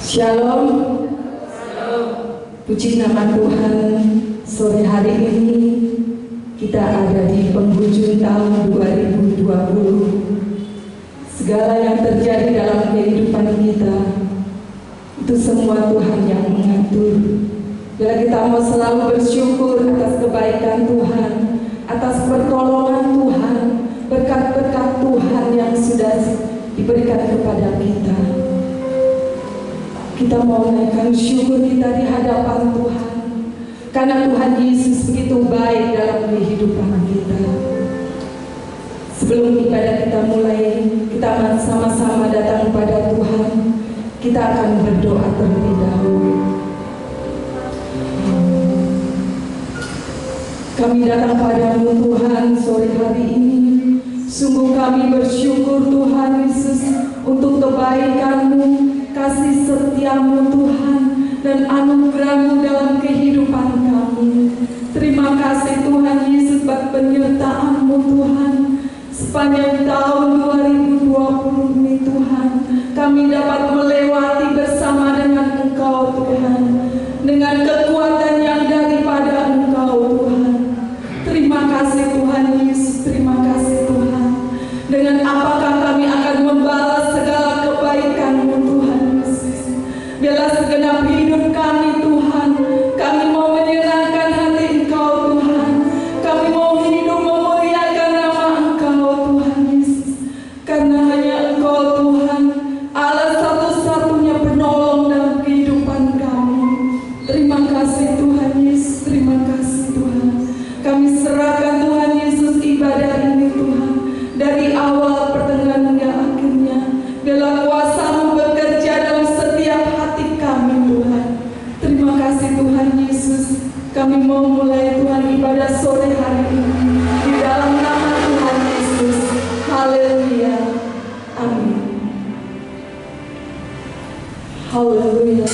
Shalom. Puji nama Tuhan, sore hari ini kita ada di penghujung tahun 2020. Segala yang terjadi dalam kehidupan kita itu semua Tuhan yang mengatur. Bila kita mau selalu bersyukur atas kebaikan Tuhan, atas pertolongan Tuhan, berkat-berkat Tuhan yang sudah diberikan kepada kita. Kita mau menaikkan syukur kita di hadapan Tuhan, karena Tuhan Yesus begitu baik dalam kehidupan kita. Sebelum ibadah kita mulai, kita sama-sama datang kepada Tuhan. Kita akan berdoa terlebih dahulu. Kami datang padamu Tuhan sore hari ini. Sungguh kami bersyukur Tuhan Yesus untuk kebaikan-Mu, kasih setia-Mu Tuhan, dan anugerah-Mu dalam kehidupan kami. Terima kasih Tuhan Yesus buat penyertaan-Mu Tuhan. Sepanjang tahun 2020 ini Tuhan, kami dapat melewati bersama dengan Engkau Tuhan, dengan kekuatan yang daripada Engkau Tuhan. Terima kasih Tuhan Yesus, terima kasih Tuhan. Dengan apakah kami akan membalas segala kebaikan-Mu Tuhan Yesus? Biarlah segenap hidup kami Tuhan, kami mau menyenangkan hati Engkau Tuhan. Kami mau hidup memuliakan nama Engkau Tuhan Yesus, karena hanya Engkau Tuhan Allah satu-satunya penolong dalam kehidupan kami. Terima kasih Tuhan Yesus, terima kasih Tuhan. Kami serahkan Tuhan Yesus ibadah ini Tuhan, dari awal pertengahan hingga akhirnya. Biarlah kuasa-Mu bekerja dalam setiap hati kami Tuhan. Terima kasih Tuhan Yesus. Kami mau mulai Tuhan ibadah sore hari ini di dalam nama Tuhan Yesus. Haleluya. Amin. Haleluya.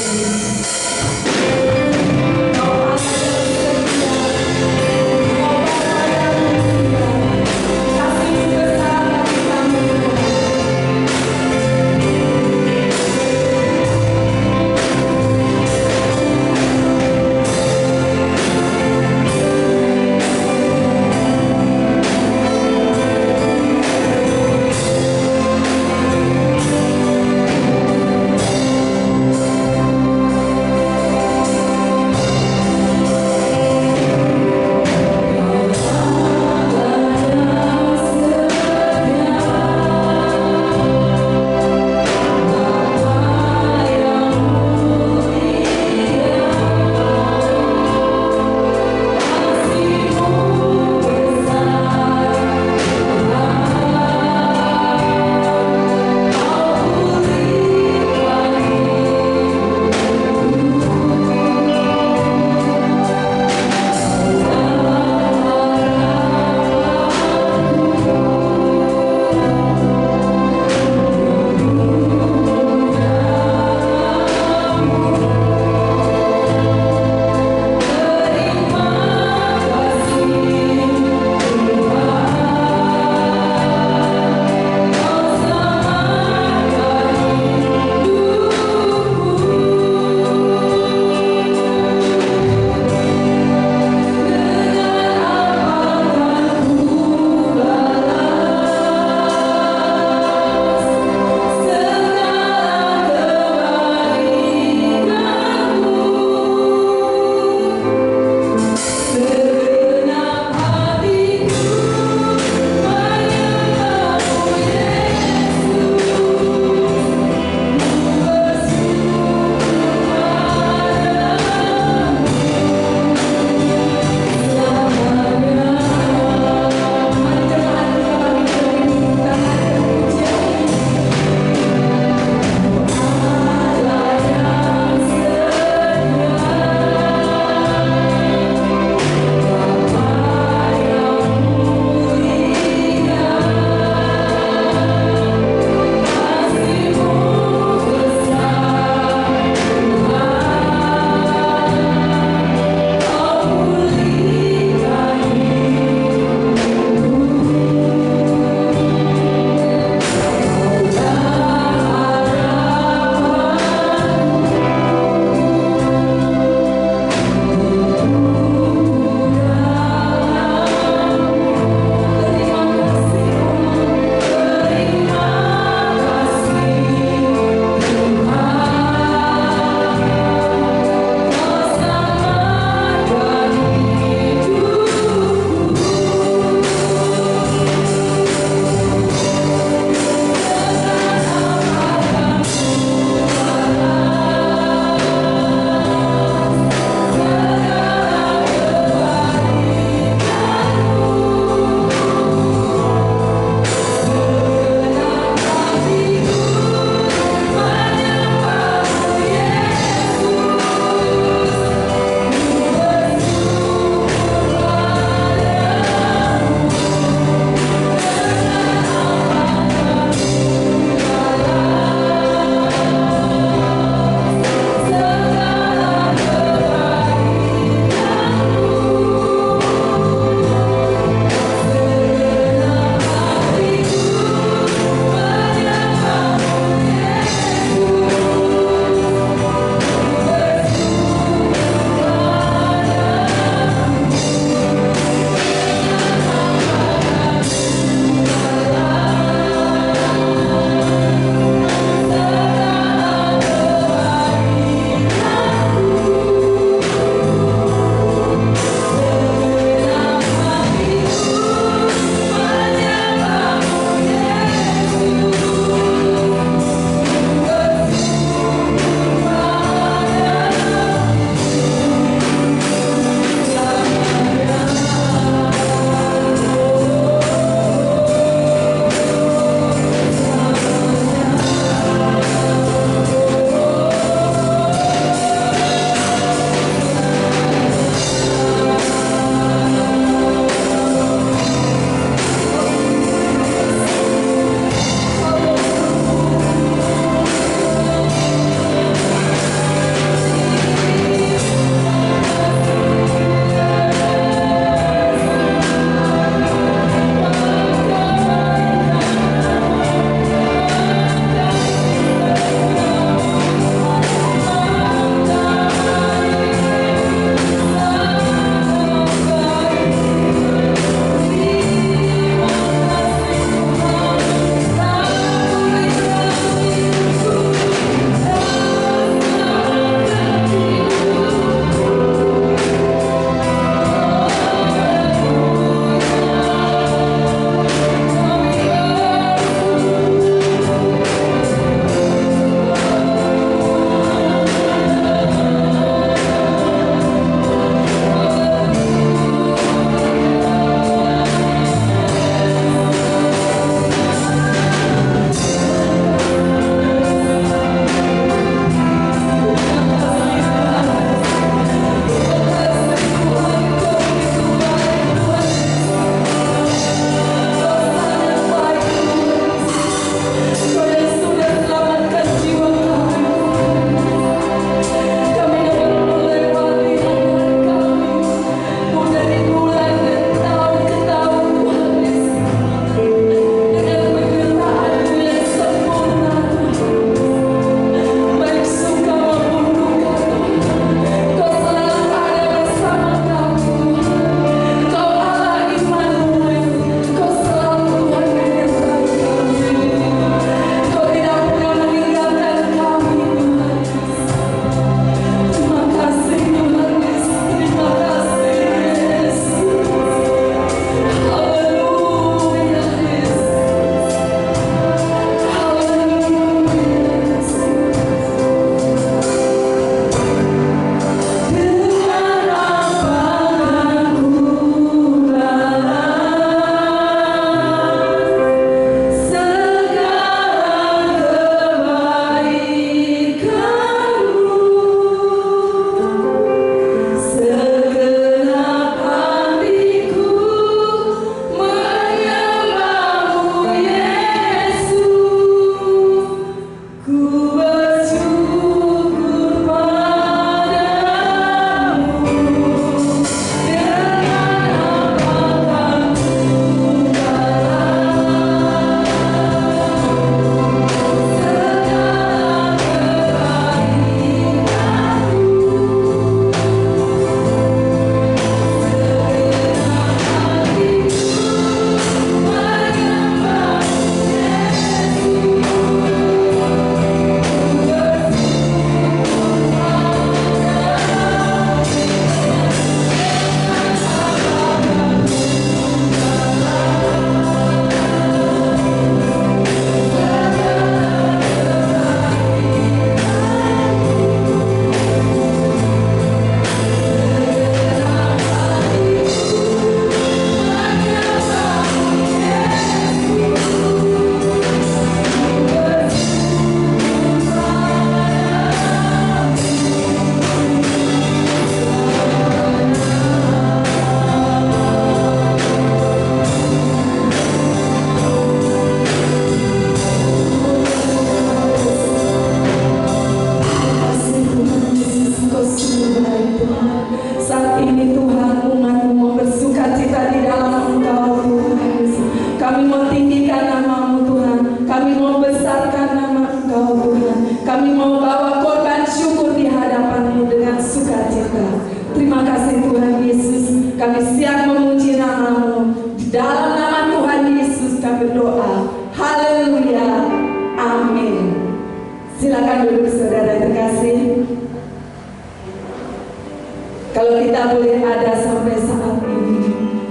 kita boleh ada sampai saat ini.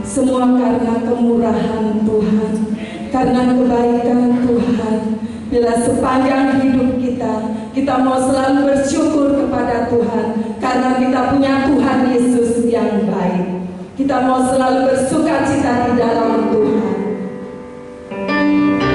Semua karena kemurahan Tuhan, karena kebaikan Tuhan. Bila sepanjang hidup kita mau selalu bersyukur kepada Tuhan, karena kita punya Tuhan Yesus yang baik. Kita mau selalu bersukacita di dalam Tuhan. Hallelujah.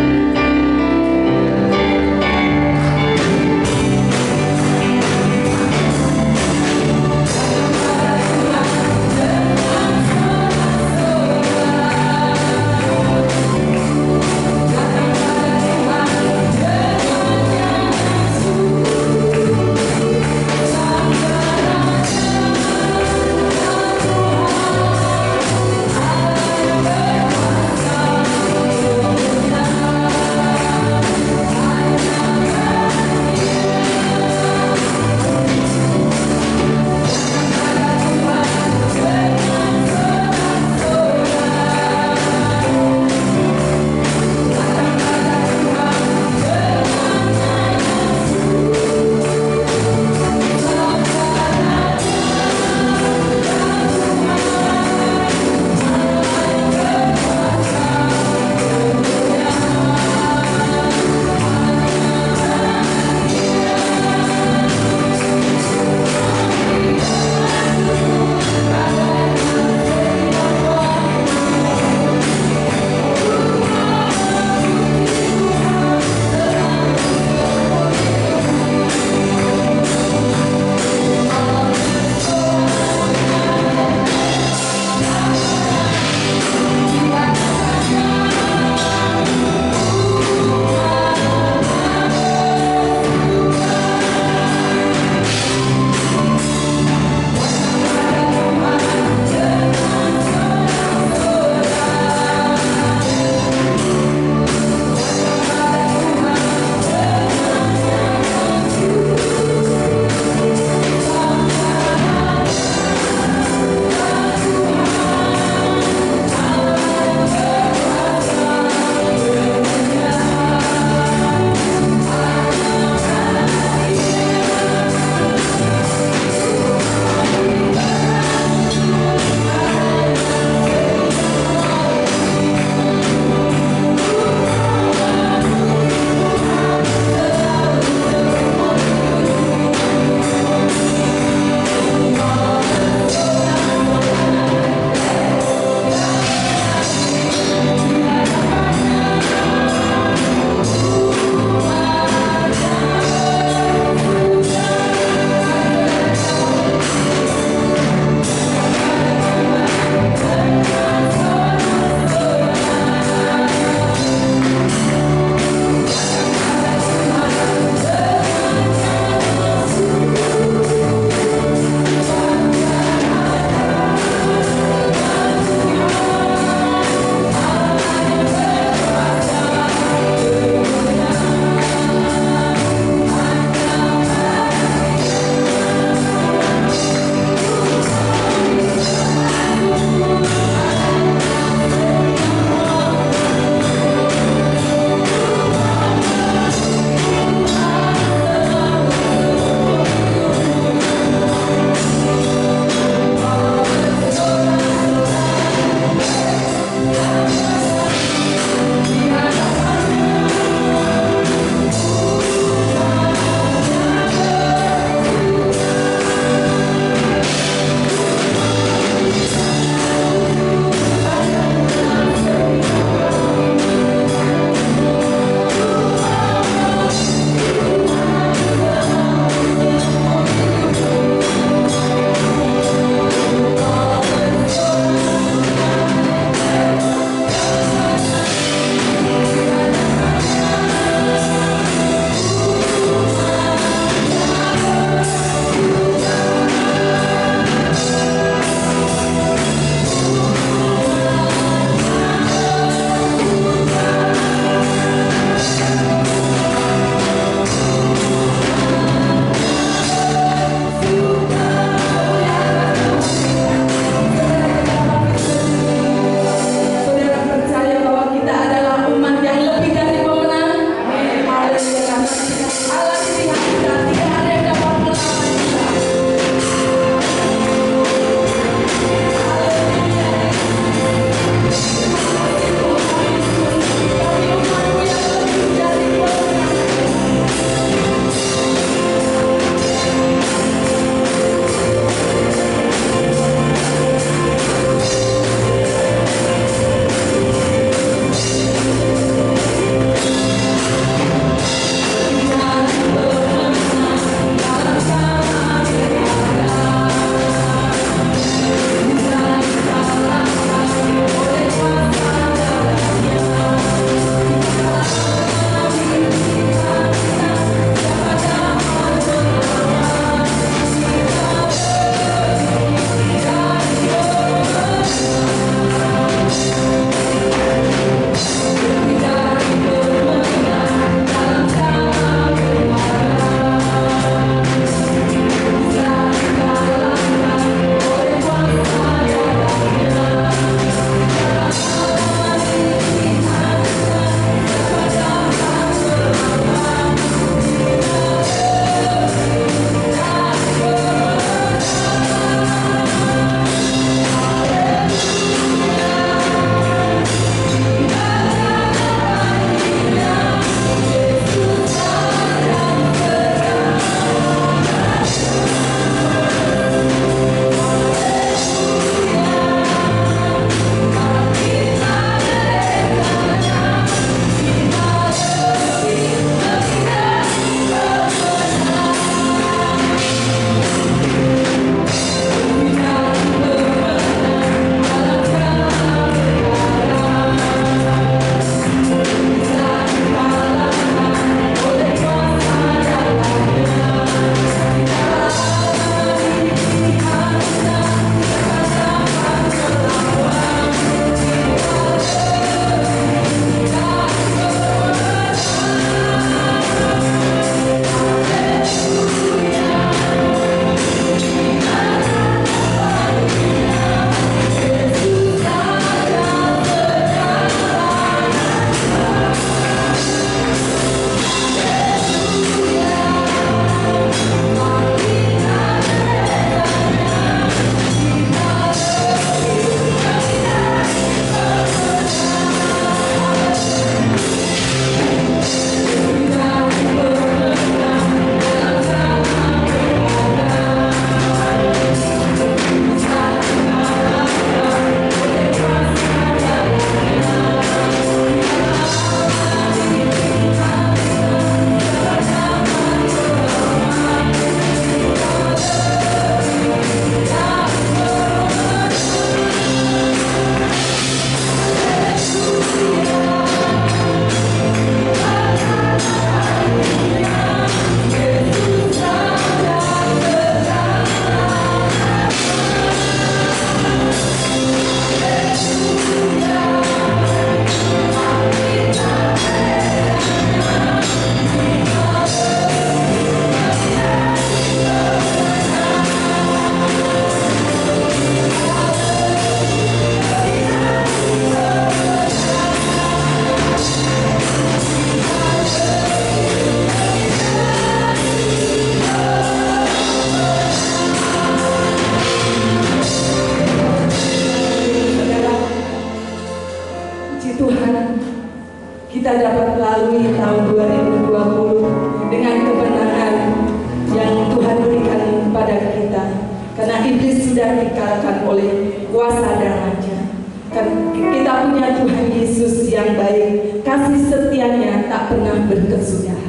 bisa dikalahkan oleh kuasa darahnya. Kan kita punya Tuhan Yesus yang baik, kasih setianya tak pernah berkesudahan.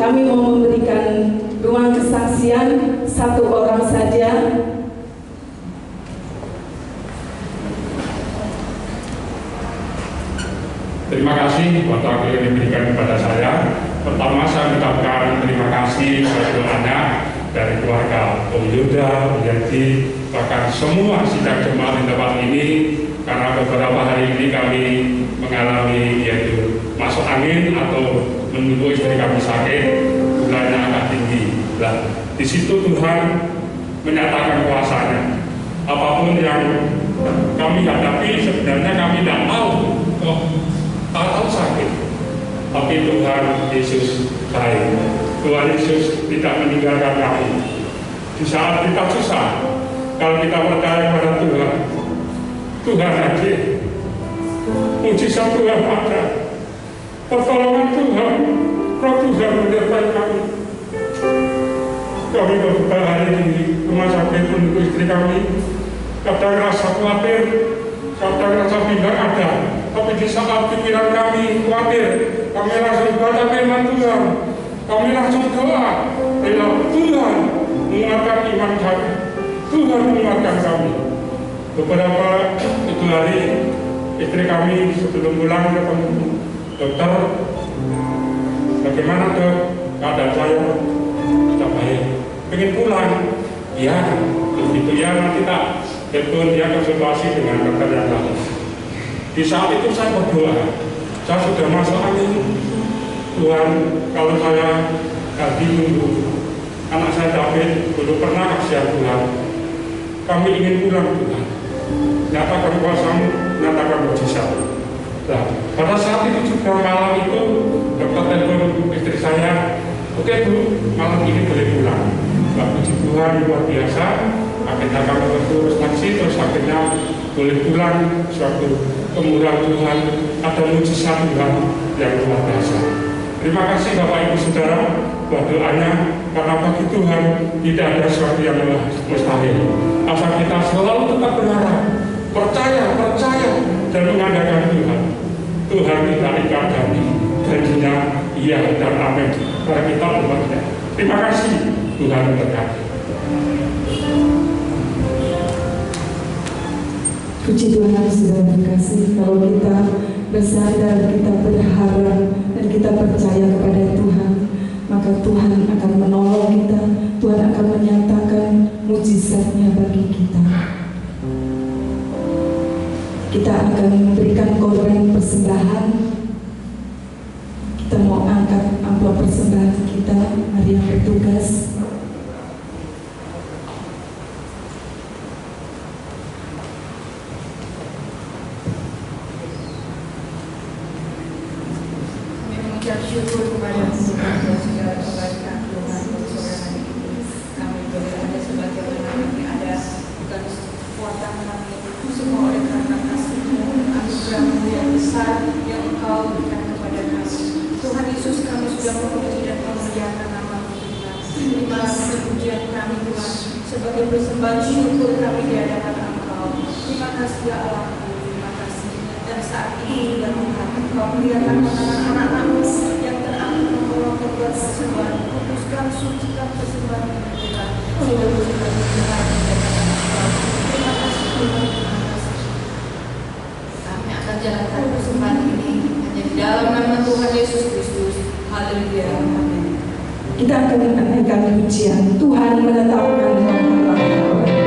Kami mau memberikan ruang kesaksian satu orang saja. Terima kasih waktu yang diberikan kepada saya. Pertama saya mengucapkan terima kasih kepada anak dari keluarga Om Yuda, Om Yanti, bahkan semua sidang jemaat di tempat ini, karena beberapa hari ini kami mengalami yaitu masuk angin atau menunggu istri kami sakit, gulanya agak tinggi. Nah, di situ Tuhan menyatakan kuasanya. Apapun yang kami hadapi sebenarnya kami tidak tahu, tahu sakit. Tapi Tuhan Yesus baik. Tuhan Yesus tidak meninggalkan kami. Di saat kita susah, kalau kita percaya kepada Tuhan, Tuhan hadir. Mujizat Tuhan ada. Pertolongan Tuhan, Roh Tuhan menyertai kami. Kami beberapa hari di rumah sakit menunggu istri kami. Kadang rasa khawatir, kadang rasa bimbang ada. Tapi di saat pikiran kami khawatir, kami langsung baca firman Tuhan. Kami langsung doa. Bila Tuhan menguatkan iman kami, Tuhan menguatkan kami. Beberapa itu hari istri kami sebelum pulang ketemu dokter, bagaimana dok keadaan saya? Sudah baik. Pengen pulang? Ya, begitu ya, nanti tak telepon dia konsultasi dengan dokter yang lain. Di saat itu saya berdoa, saya sudah masuk angin. Tuhan, kalau saya tadi nunggu anak saya David, belum pernah kasihan Tuhan. Kami ingin pulang Tuhan. nyatakan kuasamu, nyatakan mujizat. Nah, pada saat itu juga malam itu dokter telepon istri saya, oke Bu, malam ini boleh pulang. Puji Tuhan luar biasa, akhirnya kami berturut taksi, terus akhirnya boleh pulang. Suatu kemurahan Tuhan, ada mujizat Tuhan yang luar biasa. Terima kasih Bapak Ibu Saudara buat doanya, karena bagi Tuhan tidak ada sesuatu yang mustahil. Asal kita selalu tetap berharap, percaya dan mengandalkan Tuhan. Tuhan tidak ikat janjinya iya dan amin. Karena kita umatnya. Terima kasih, Tuhan memberkati. Puji Tuhan, sudah terkasih, kalau kita bersandar, kita berharap dan kita percaya kepada Tuhan, maka Tuhan akan menolong kita, Tuhan akan menyatakan mujizatnya bagi kita. Kita akan memberikan korban persembahan. Kita mau angkat amplop persembahan kita, mari yang bertugas. Syukur kepada Tuhan yang sudah memberikan Tuhan untuk sore hari ini. Kami boleh ada sebagai orang yang ada bukan kekuatan kami, semua oleh karena kasih-Mu, anugerah-Mu yang besar yang Engkau berikan kepada kami. Tuhan Yesus, kami sudah memuji dan memuliakan nama-Mu Tuhan. Terima kasih pujian kami Tuhan sebagai persembahan syukur kami di hadapan Engkau. Terima kasih ya Allah. Terima kasih. Dan saat ini ya Tuhan, Engkau melihatkan anak-anak-Mu yang terangkat membawa korban persembahan, putuskan sucikan persembahan ini Tuhan. Sehingga Tuhan Tuhan terima kasih Tuhan. Terima kasih. Kami akan jalankan persembahan ini hanya di dalam nama Tuhan Yesus Kristus. Haleluya. Amin. Kita akan menaikkan pujian. Tuhan menetapkan hamba-Nya. Sampai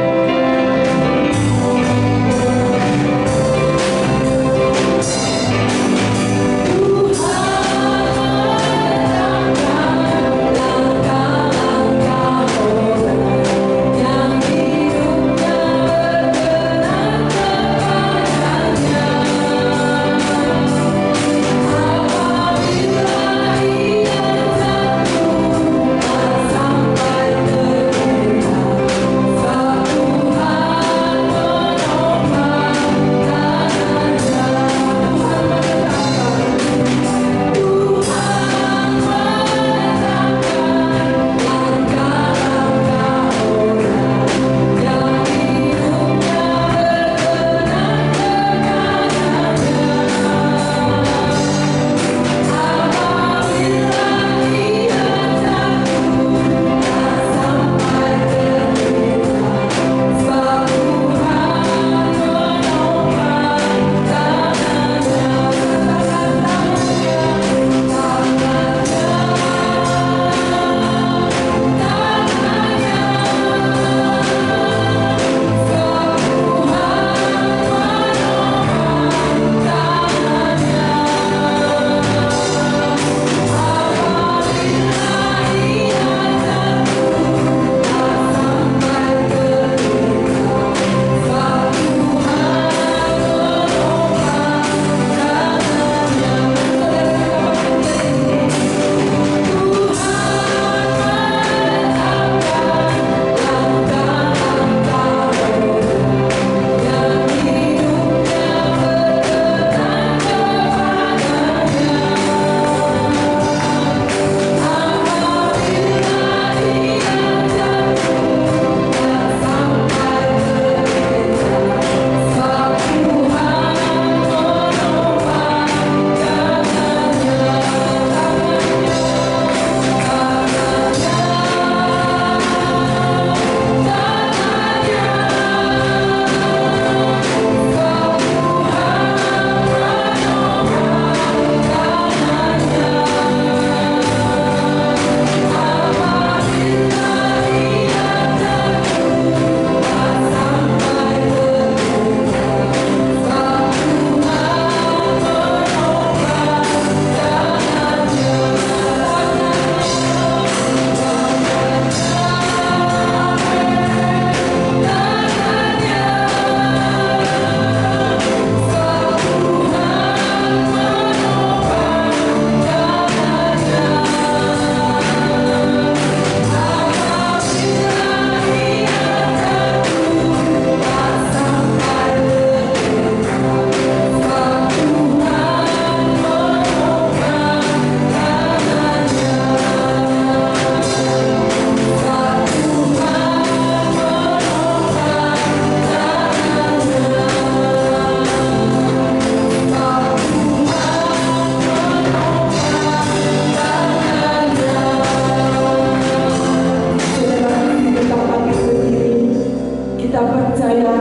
percaya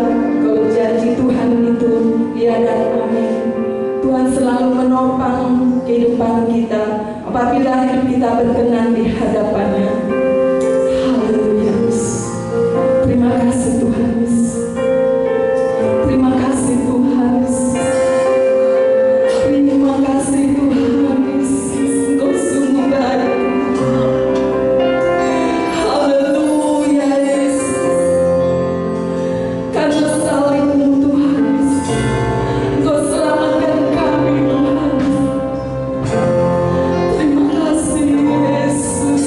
kalau janji Tuhan itu ya dan amin. Tuhan selalu menopang kehidupan kita apabila hidup kita berkenan di hadapannya. Haleluya. Terima kasih Tuhan. Terima kasih Tuhan. Terima kasih Tuhan. Engkau sungguh baik. Haleluya Yesus. Karena salibmu Tuhan, Engkau selamatkan kami Tuhan. Terima kasih Yesus.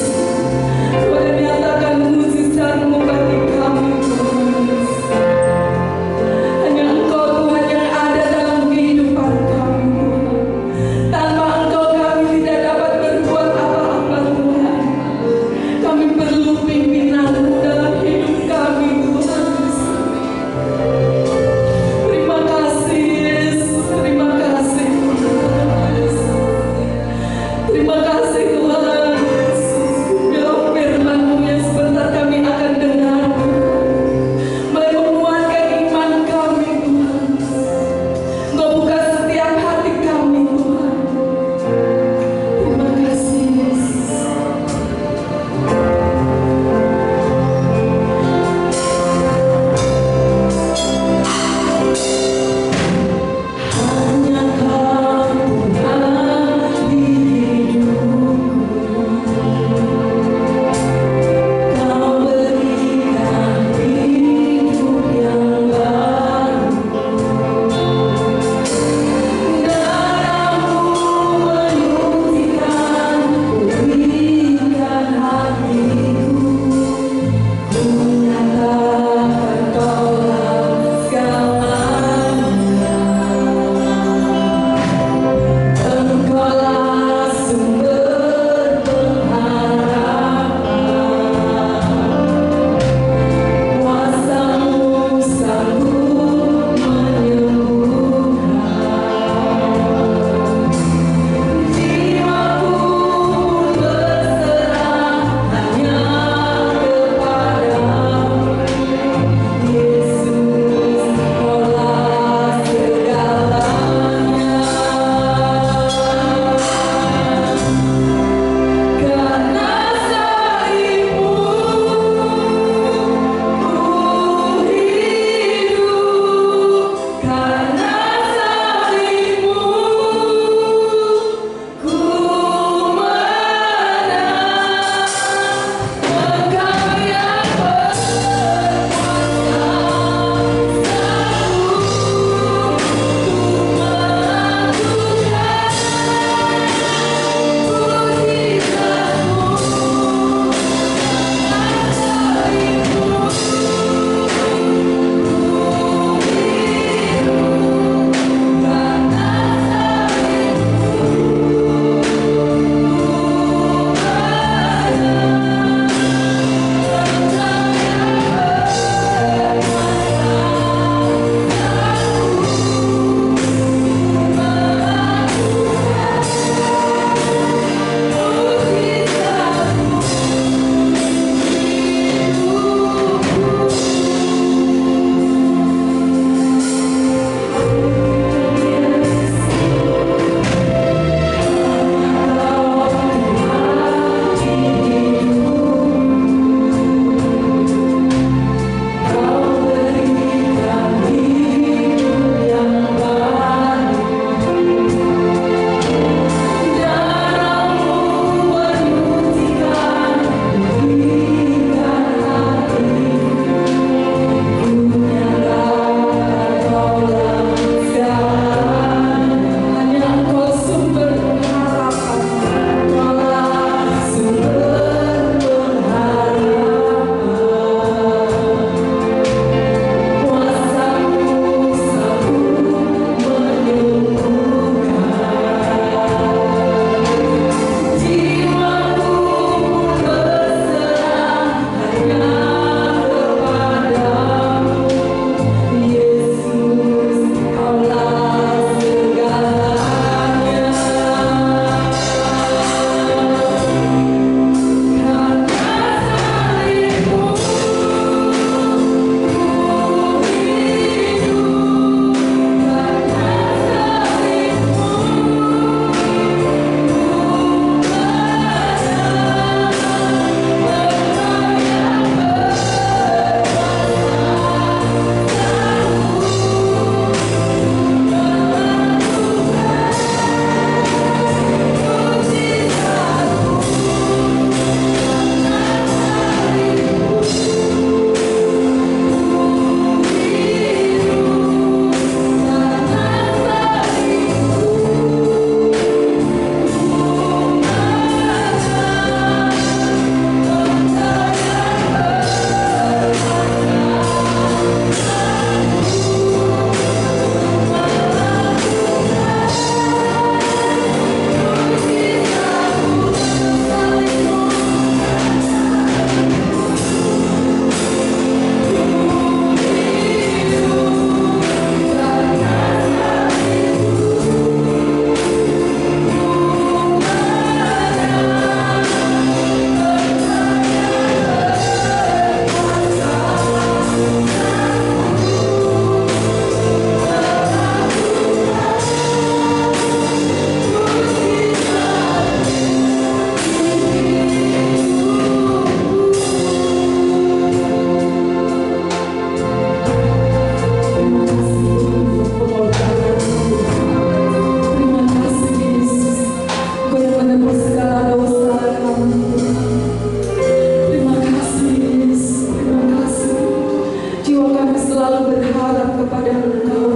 selalu berharap kepada Engkau.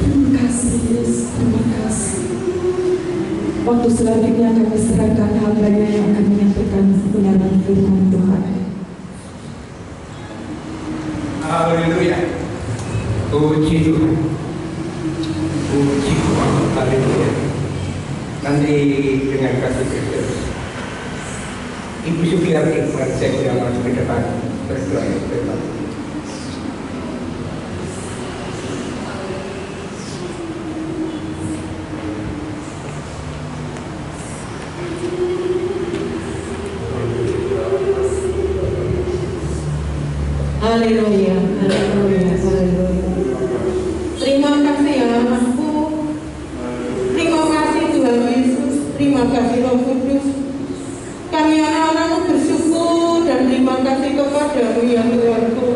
Terima kasih Yesus, terima kasih. Waktu selanjutnya kami serahkan hamba-Nya yang akan menyampaikan kebenaran firman Tuhan. Haleluya. Puji Tuhan. Puji Tuhan. Haleluya. Nanti dengan kasih Kristus, Ibu Sugiyarti, mari saya undang masuk ke depan berdoa yang berbeda. Haleluya, haleluya, haleluya. Terima kasih ya anakku. Terima kasih Tuhan Yesus. Terima kasih Roh Kudus. Kami anak-anakmu bersyukur dan terima kasih kepadamu ya Tuhanku.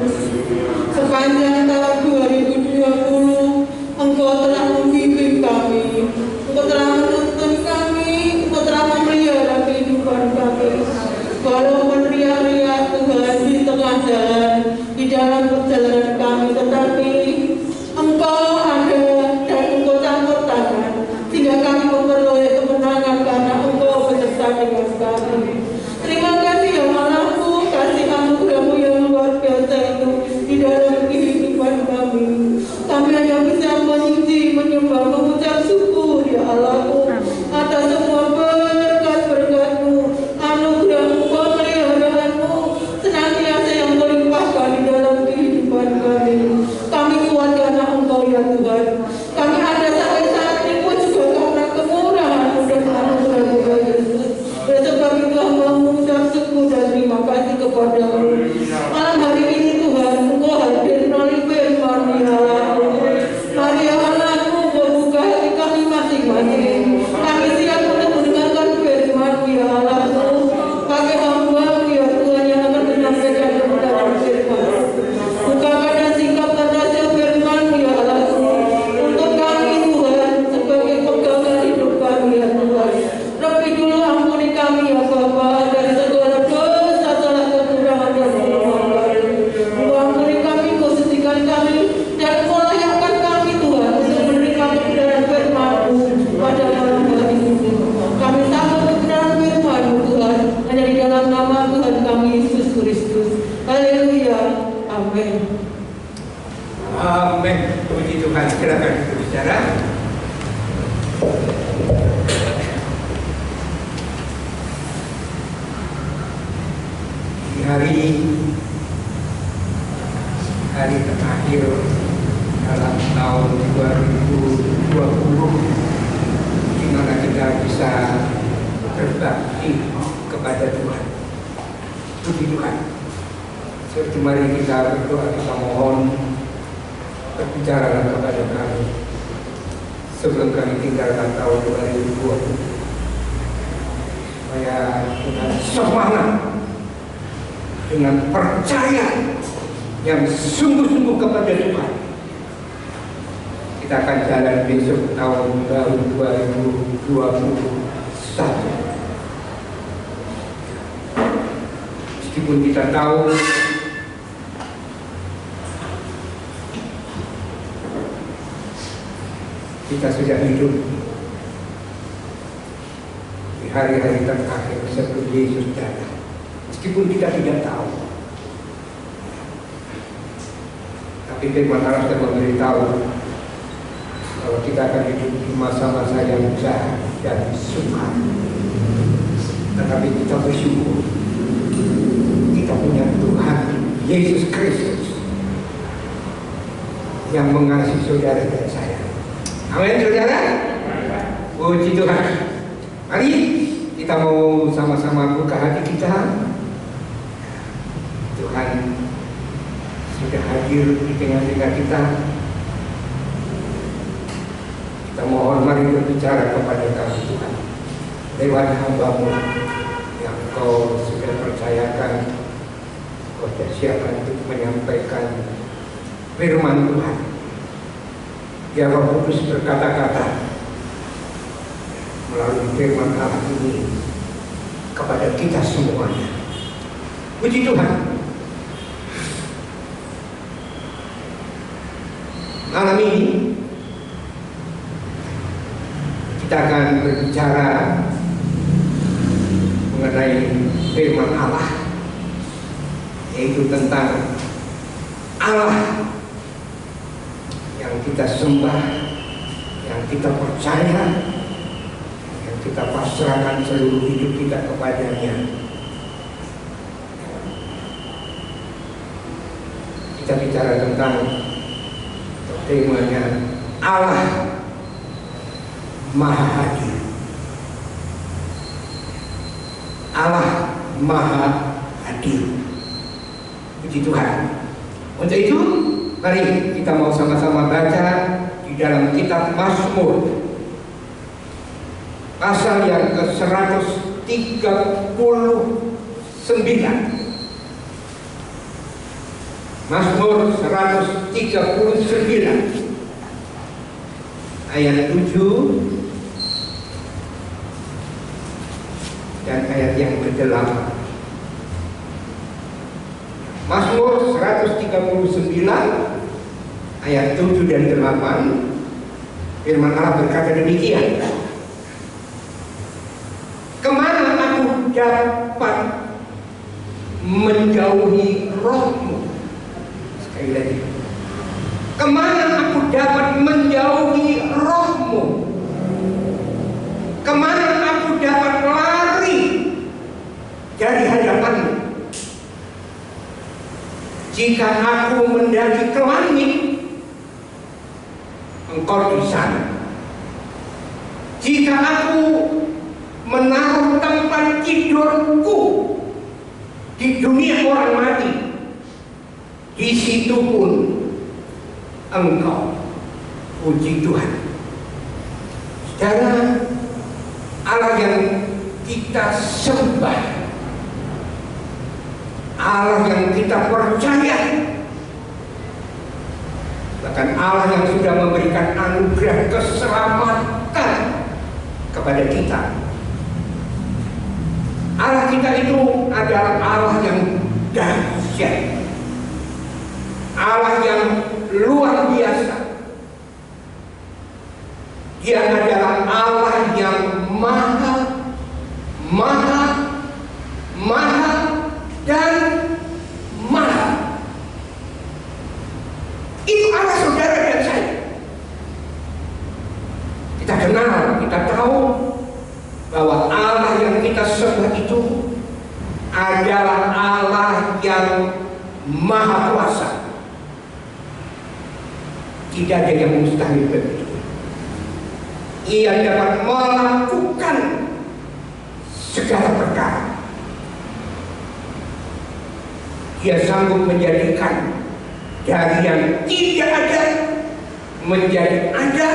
Sepanjang tahun 2020, Engkau telah membimbing kami. Engkau telah menuntun kami. Engkau telah memelihara kehidupan kami. Walaupun riak-riak Tuhan di tengah jalan, di dalam perjalanan kami, tetapi Engkau ada dan Engkau campur tangan, sehingga kami memperoleh kemenangan karena Engkau beserta dengan kami. Terima kasih ya anakku, kasih anugerah-Mu yang luar biasa itu di dalam kehidupan kami. Kami hanya bisa memuji, menyembah, mengucap syukur ya Allahku atas semua berkat-berkat-Mu, anugerah-Mu, pemeliharaan-Mu senantiasa yang melimpahkan di dalam kehidupan kami. Kami kuat karena Engkau ya Tuhan. Kami ada sampai saat ini pun juga karena kemurahan-Mu dan anugerah-Mu ya Yesus. Oleh sebab itu hamba mengucap syukur dan terima kasih kepada-Mu. Malam hari ini Tuhan, Engkau hadir melalui firman ya Allah. Mari ya anakku, membuka hati kami masing-masing. Kami siap untuk mendengarkan firman-Mu ya Allah. Pakai hamba-Mu ya Tuhan yang akan menyampaikan kebenaran firman. Bukakan dan singkapkan rahasia firman-Mu ya Allah. Untuk kami Tuhan, sebagai pegangan hidup kami ya Tuhan. Lebih dulu ampuni kami ya Bapa dari segala dosa, salah kekurangan dan kelemahan. Ampuni kami, Kau sucikan kami dan Kau layakkan kami Tuhan untuk menerima kebenaran firman-Mu pada malam hari ini. Kami sambut kebenaran firman-Mu Tuhan hanya di dalam nama Tuhan kami Yesus Kristus. Haleluya. Amin. Amin. Puji Tuhan. Silakan berbicara. Di hari terakhir dalam tahun 2020, di mana kita bisa berbakti kepada Tuhan. Puji Tuhan. Seperti mari kita berdoa, kita mohon berbicara kepada kami sebelum kami tinggalkan tahun 2020, supaya Tuhan semangat dengan percaya yang sungguh-sungguh kepada Tuhan. Kita akan jalan besok tahun baru 2021. Meskipun kita tahu kita sudah hidup di hari-hari terakhir sebelum Yesus datang. Meskipun kita tidak tahu, tapi firman Allah sudah memberitahu bahwa kita akan hidup di masa-masa yang jahat dan sukar. Tetapi kita bersyukur, kita punya Tuhan Yesus Kristus yang mengasihi saudara dan saya. Amin saudara. Puji Tuhan. Mari kita mau sama-sama buka hati kita. Tuhan sudah hadir di tengah-tengah kita. Kita mohon mari berbicara kepada kami Tuhan lewat hamba-Mu yang Kau sudah percayakan, Kau siapkan untuk menyampaikan firman Tuhan. Ya Roh Kudus berkata-kata melalui firman Allah ini kepada kita semuanya. Puji Tuhan. Malam ini kita akan berbicara mengenai firman Allah, yaitu tentang Allah yang kita sembah, yang kita percaya, yang kita pasrahkan seluruh hidup kita kepadanya. Kita bicara tentang temanya Allah Maha Hadir. Allah Maha Hadir. Puji Tuhan. Untuk itu, mari kita mau sama-sama baca di dalam kitab Mazmur pasal yang ke-139. Mazmur 139 ayat 7 dan ayat yang ke-8. Mazmur 139 ayat 7 dan 8. Firman Allah berkata demikian, kemana aku dapat menjauhi rohmu? Sekali lagi, kemana aku dapat menjauhi rohmu? Kemana aku dapat lari dari hadapanmu? Jika aku mendaki ke langit, engkau di sana. Jika aku menaruh tempat tidurku di dunia orang mati, di situ pun engkau. Puji Tuhan. Saudara, Allah yang kita sembah, Allah yang kita percaya, bahkan Allah yang sudah memberikan anugerah keselamatan kepada kita. Allah kita itu adalah Allah yang dahsyat, Allah yang luar biasa. Dia adalah Allah yang maha, maha, maha, dan maha. Itu Allah saudara dan saya. Kita kenal, kita tahu bahwa Allah yang kita sembah itu adalah Allah yang maha kuasa. Tidak ada yang mustahil begitu. Ia dapat melakukan segala perkara. Dia sanggup menjadikan dari yang tidak ada menjadi ada.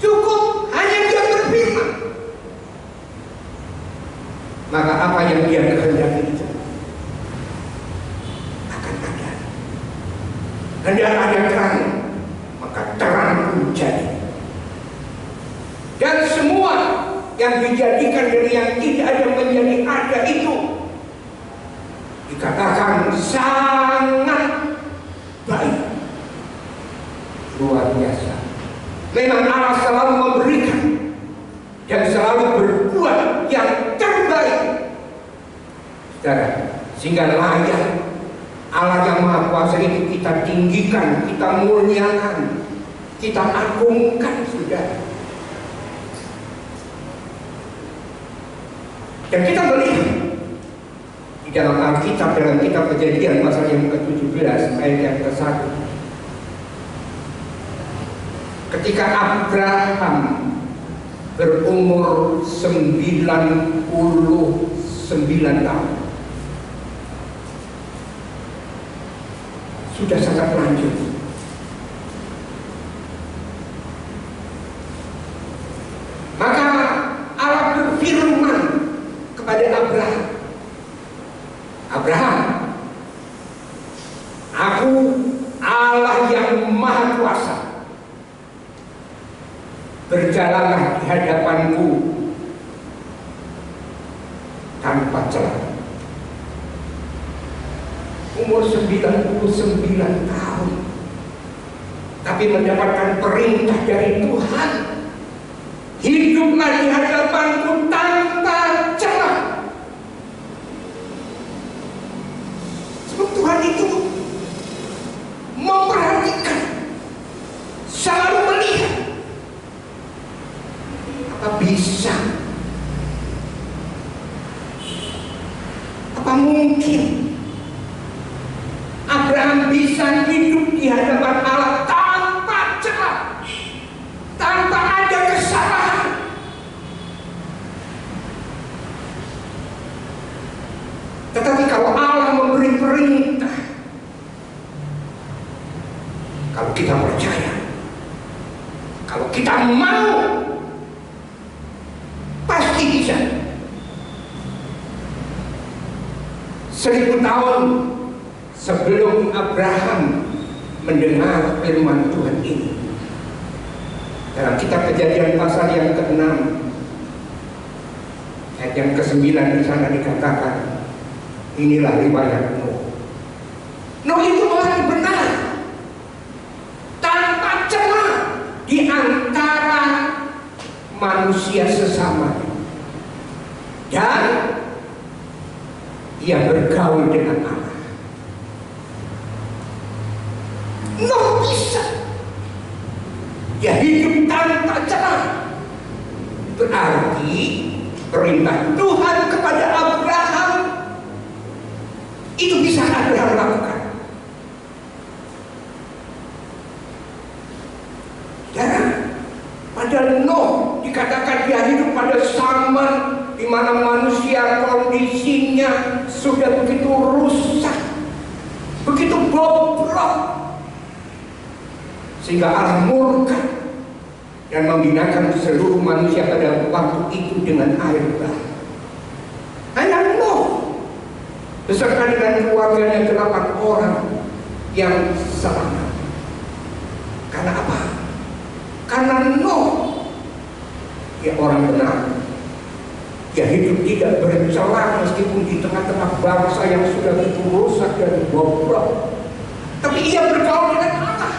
Cukup hanya dia berfirman, maka apa yang dia kehendaki itu akan ada. Hendak ada terang, maka terang menjadi. Dan semua yang dijadikan dari yang tidak ada menjadi ada itu dikatakan sangat baik, luar biasa. Memang Allah selalu memberikan dan selalu berbuat yang terbaik, saudara, sehingga layak Allah yang Maha Kuasa itu kita tinggikan, kita muliakan, kita agungkan, saudara. Dan kita melihat di dalam Alkitab, dalam kitab Kejadian pasal yang ke-17 ayat yang ke-1, ketika Abraham berumur 99 tahun, sudah sangat lanjut. Maka Allah berfirman kepada Abraham, Abraham, aku Allah yang Maha Kuasa. Berjalanlah di hadapanku tanpa celah. Umur 99 tahun. tapi mendapatkan perintah dari Tuhan. Hiduplah di hadapanku tanpa celah. Sebab Tuhan itu memperhatikan, selalu melihat. Apa bisa? Apa mungkin Abraham bisa hidup di hadapan Allah tanpa celah, tanpa ada kesalahan? Tetapi kalau Allah memberi perintah, kalau kita percaya, kalau kita mau, pasti bisa. 1000 tahun sebelum Abraham mendengar firman Tuhan ini, dalam kitab Kejadian pasal yang ke-6 ayat yang ke-9 di sana dikatakan, inilah riwayat Nuh. Nuh itu orang benar, tanpa celah di antara manusia sesama, dan ia bergaul dengan Allah. Nuh bisa, dia hidup tanpa celah. Berarti perintah Tuhan kepada Abraham itu bisa Abraham lakukan. Dan pada Nuh dikatakan dia hidup pada zaman di mana manusia kondisinya sudah begitu rusak, begitu bobrok, sehingga Allah murka dan membinakan seluruh manusia pada waktu itu dengan air bah. Hanya Nuh beserta dengan keluarganya 8 orang yang selamat. Karena apa? Karena Nuh, dia orang benar. Dia hidup tidak bercela meskipun di tengah-tengah bangsa yang sudah begitu rusak dan bobrok. Tapi ia bergaul dengan Allah.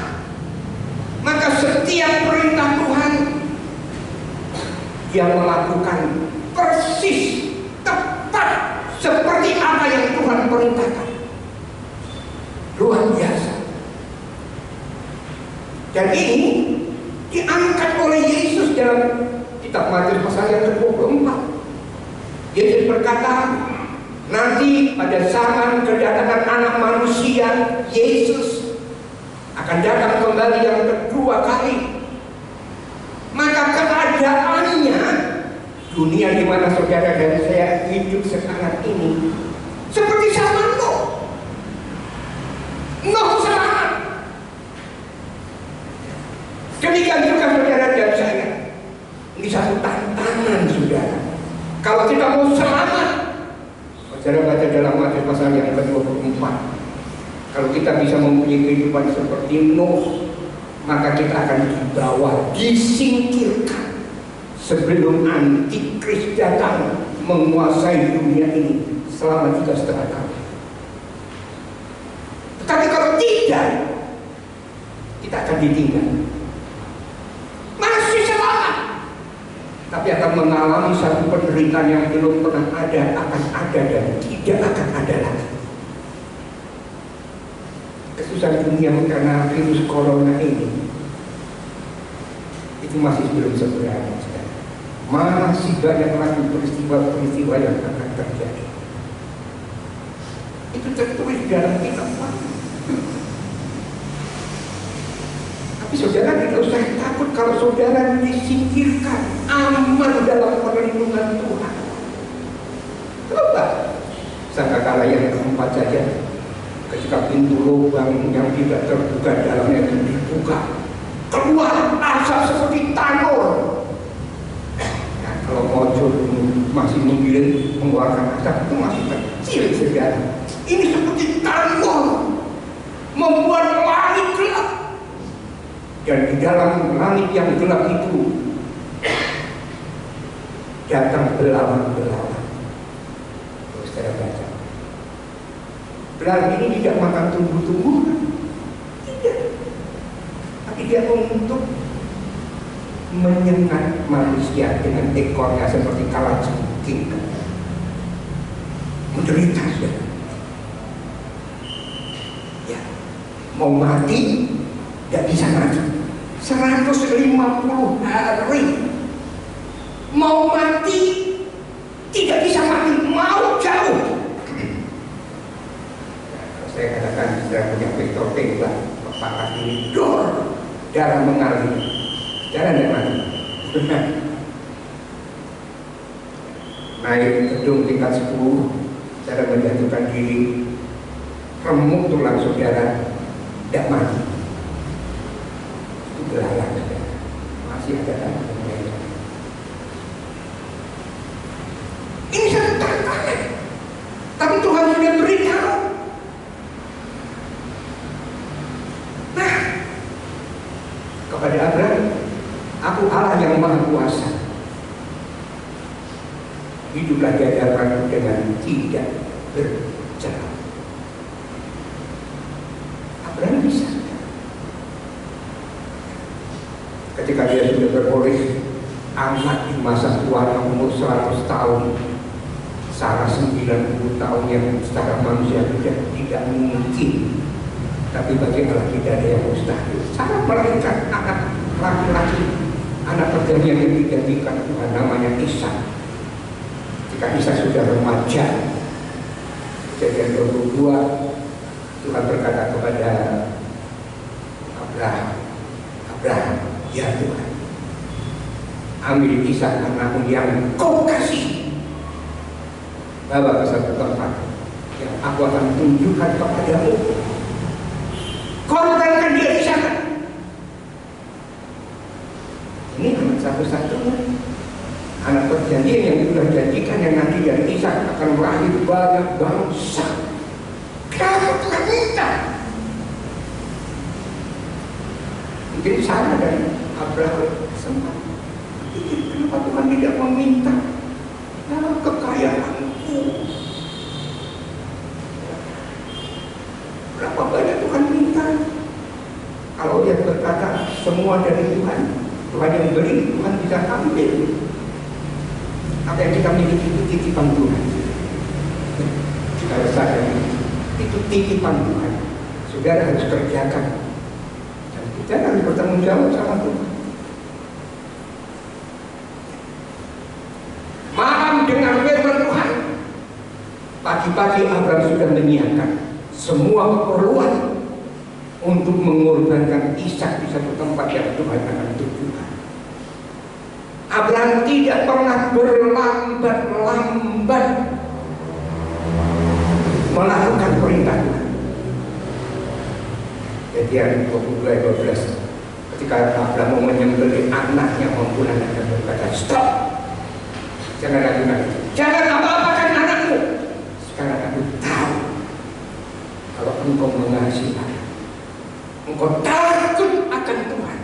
Maka setiap perintah Tuhan dia melakukan persis, tepat seperti apa yang Tuhan perintahkan. Luar biasa. Dan ini diangkat oleh Yesus dalam kitab Matius pasal yang ke-24. Yesus berkata, nanti pada zaman kedatangan anak manusia, Yesus akan datang kembali yang kedua kali. Maka keadaannya, dunia di mana saudara dan saya hidup sekarang ini, seperti zaman Nuh. Nuh selamat. Demikian juga saudara dan saya. Ini satu tantangan saudara. Kalau kita mau selamat, saudara baca dalam Matius pasal yang ke-24. Kalau kita bisa mempunyai kehidupan seperti Nuh, maka kita akan dibawa, disingkirkan sebelum antikris datang menguasai dunia ini selama 3,5 tahun. Tetapi kalau tidak, kita akan ditinggal. Masih selamat, tapi akan mengalami satu penderitaan yang belum pernah ada, akan ada dan tidak akan ada lagi. Kesusahan dunia karena virus corona ini itu masih belum seberapa. Masih banyak lagi peristiwa-peristiwa yang akan terjadi. Itu tertulis dalam kitab. Tapi saudara tidak usah takut kalau saudara disingkirkan, aman dalam perlindungan Tuhan. Coba sangkakala yang keempat saja, ketika pintu lubang yang tidak terbuka dalamnya itu dibuka, keluar asap seperti tanur. Nah, kalau muncul masih menggiling mengeluarkan asap itu masih kecil saudara. Ini seperti tanur, membuat langit gelap. Dan di dalam langit yang gelap itu datang belalang-belalang. Terus saya baca, belalang ini tidak makan tumbuh-tumbuhan, tidak, tapi tidak untuk menyengat manusia dengan ekornya seperti kalajengking. Menderita sudah. Ya, mau mati tidak bisa mati. 150 hari mau mati tidak bisa mati, mau jauh. Saya katakan sudah punya vektor tembak, kepala kiri dor, darah mengalir, darah tidak mati. Naik gedung tingkat 10, cara menjatuhkan diri, remuk tulang saudara, tidak mati. Itu belalang, masih ada tangan. Ini satu tantangan, tapi Tuhan sudah beritahu. Nah, kepada Abraham, aku Allah yang Maha Kuasa. Hiduplah di hadapanku dengan tidak bercerai. Abraham bisa. Ketika dia sudah beroleh anak di masa tua umur 100 tahun, Sarah 90 tahun yang secara manusia tidak mungkin, tapi bagi Allah tidak ada yang mustahil. Sarah melahirkan anak laki-laki, anak perjanjian yang dijanjikan Tuhan, namanya Ishak. Ketika Ishak sudah remaja, Kejadian 22, Tuhan berkata kepada Abraham, ya Tuhan, ambil Ishak anakmu yang kau kasih, bawa ke satu tempat yang aku akan tunjukkan kepadamu. Korbankan dia di sana. Ini anak satu-satunya, anak perjanjian yang sudah janjikan, yang nanti dari Ishak akan lahir banyak bangsa. Kenapa Tuhan minta? Mungkin Sarah dan Abraham sempat pikir, kenapa Tuhan tidak meminta kekayaanku? Berapa banyak Tuhan minta? Kalau dia berkata semua dari Tuhan, Tuhan yang beri, Tuhan bisa ambil. Apa yang kita miliki itu titipan Tuhan. Kalau saya itu titipan Tuhan, saudara harus kerjakan, dan kita harus bertanggung jawab sama Tuhan. Malam dengan firman Tuhan, pagi-pagi Abraham sudah menyiapkan semua keperluan untuk mengorbankan Ishak di satu tempat yang Tuhan akan tunjukkan. Abraham tidak pernah berlambat-lambat melakukan perintah Tuhan. Kejadian 22:12, ketika Abraham mau menyembelih anaknya maupun anaknya, berkata, stop, jangan lagi, jangan apa-apakan anakmu. Sekarang aku tahu kalau engkau mengasihi aku, engkau takut akan Tuhan.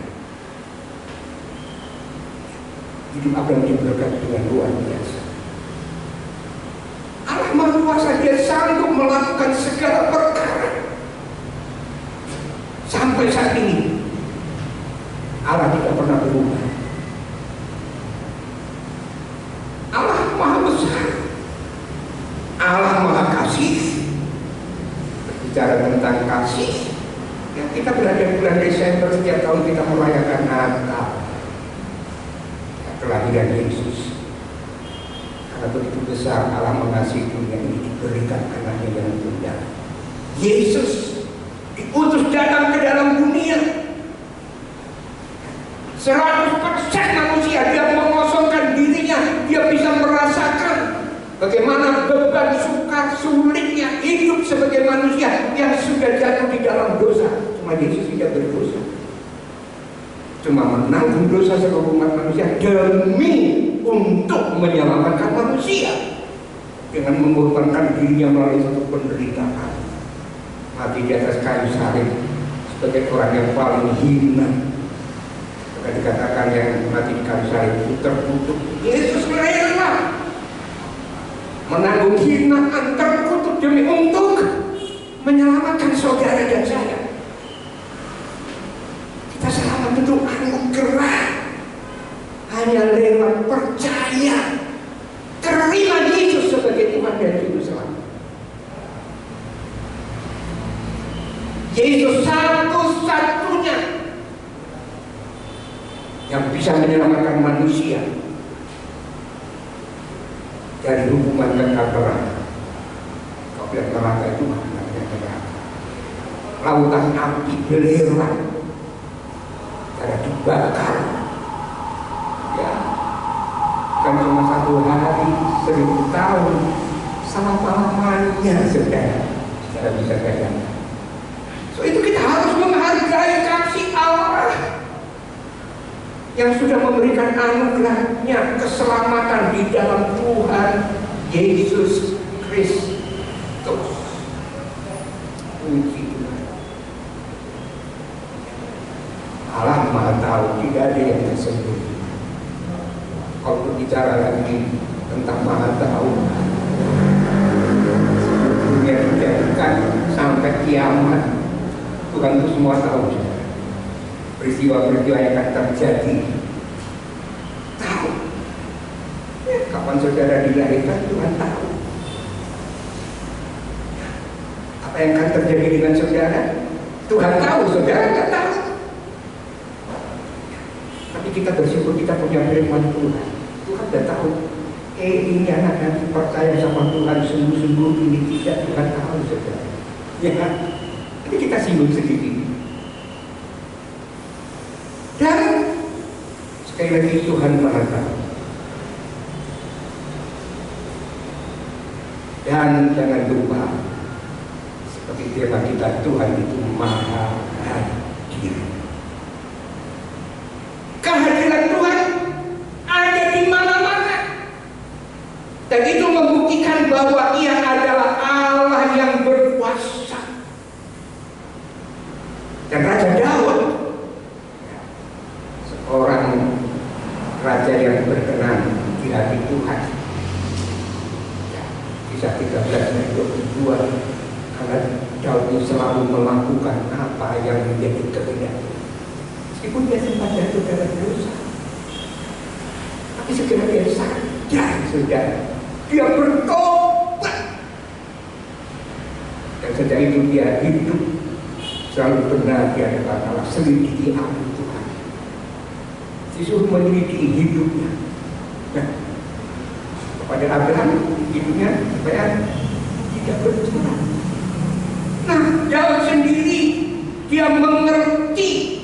Hidup Abraham diberkati dengan luar biasa. Allah Maha Kuasa, dia sanggup melakukan segala perkara. Sampai saat ini Allah tidak pernah berubah. Allah Maha Besar, Allah Maha Kasih. Berbicara tentang kasih, ya, kita berada di bulan Desember, setiap tahun kita merayakan Natal, kelahiran Yesus. Karena begitu besar Allah mengasihi dunia ini, diberikan anaknya yang tunggal. Yesus diutus datang ke dalam dunia 100% manusia. Dia mengosongkan dirinya, dia bisa merasakan bagaimana beban sukar sulitnya hidup sebagai manusia yang sudah jatuh di dalam dosa. Cuma Yesus tidak berdosa, cuma menanggung dosa seluruh umat manusia demi untuk menyelamatkan manusia dengan mengorbankan dirinya melalui satu penderitaan, mati di atas kayu salib sebagai orang yang paling hina. Maka dikatakan yang mati di kayu salib itu terkutuk. Yesus rela menanggung hinaan, terkutuk demi untuk menyelamatkan saudara dan saya. Kita selamat. percaya, terima Yesus sebagai Tuhan dan Juru Selamat. Yesus satu-satunya yang bisa menyelamatkan manusia dari hukuman kekal neraka. Kau bilang neraka itu namanya neraka. Lautan api belerang karena dibakar. Ya, kan cuma 1 hari, 1000 tahun, selama-lamanya saudara bisa bayangkan. So itu kita harus menghargai kasih Allah yang sudah memberikan anugerahnya keselamatan di dalam Tuhan Yesus Kristus. Puji Tuhan. Allah Maha Tahu, tidak ada yang tersembunyi. Kalau berbicara lagi tentang Maha Tahu, dunia dijadikan sampai kiamat, Tuhan itu semua tahu. Peristiwa-peristiwa yang akan terjadi tahu. Kapan saudara dilahirkan, Tuhan tahu. Apa yang akan terjadi dengan saudara, Tuhan tahu, saudara nggak tahu. Tapi kita bersyukur kita punya firman Tuhan. Tuhan sudah tahu. Ini anak nanti percaya sama Tuhan sungguh-sungguh, ini tidak, Tuhan tahu saudara. Ya kan? Tapi kita singgung sendiri. Dan sekali lagi Tuhan Maha Tahu. Dan jangan lupa, seperti firman kita, Tuhan itu Maha Hadir. Kehadiran Tuhan ada di mana-mana. Dan itu membuktikan bahwa Ia adalah Allah yang berkuasa. Dan Raja Daud, seorang raja yang berkenan di hati Tuhan. Kisah 13 ayat 22, karena Daud selalu melakukan apa yang menjadi kehendak. Meskipun dia sempat jatuh dalam dosa, tapi segera dia sadar, saudara, dia bertobat. Dan sejak itu dia hidup selalu benar di hadapan Allah, selidiki apa Tuhan. Disuruh menyelidiki hidupnya. Nah, kepada Abraham hidupnya supaya tidak bercela. Nah, Daud sendiri dia mengerti,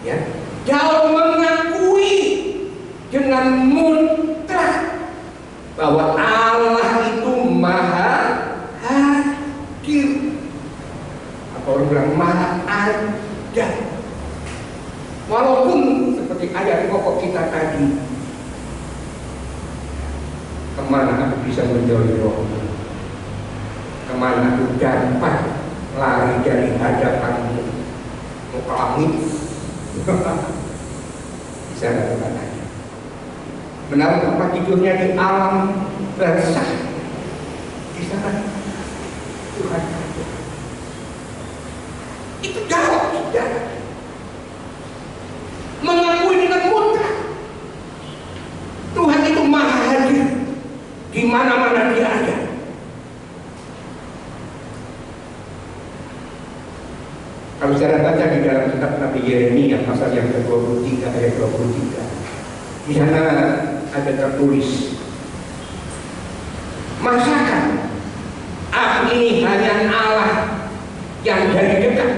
ya, Daud mengakui dengan mutlak bahwa Allah itu Maha Hadir. Apa orang bilang Maha Ada. Walaupun seperti ayat pokok kita tadi, kemana aku bisa menjauhi roh? Kemana aku dapat lari dari hadapanmu? Mau ke langit? Bisa lakukan aja. Menaruh tempat tidurnya di alam barzah. Di sana Tuhan ada. Itu Daud, saudara. Mengakui dengan mutlak Tuhan itu Maha Hadir di mana-mana Dia ada. Kalau saya baca di dalam kitab Nabi Yeremia pasal yang ke-23 ayat 23, di sana ada tertulis, masakan aku ini hanya Allah yang dari dekat.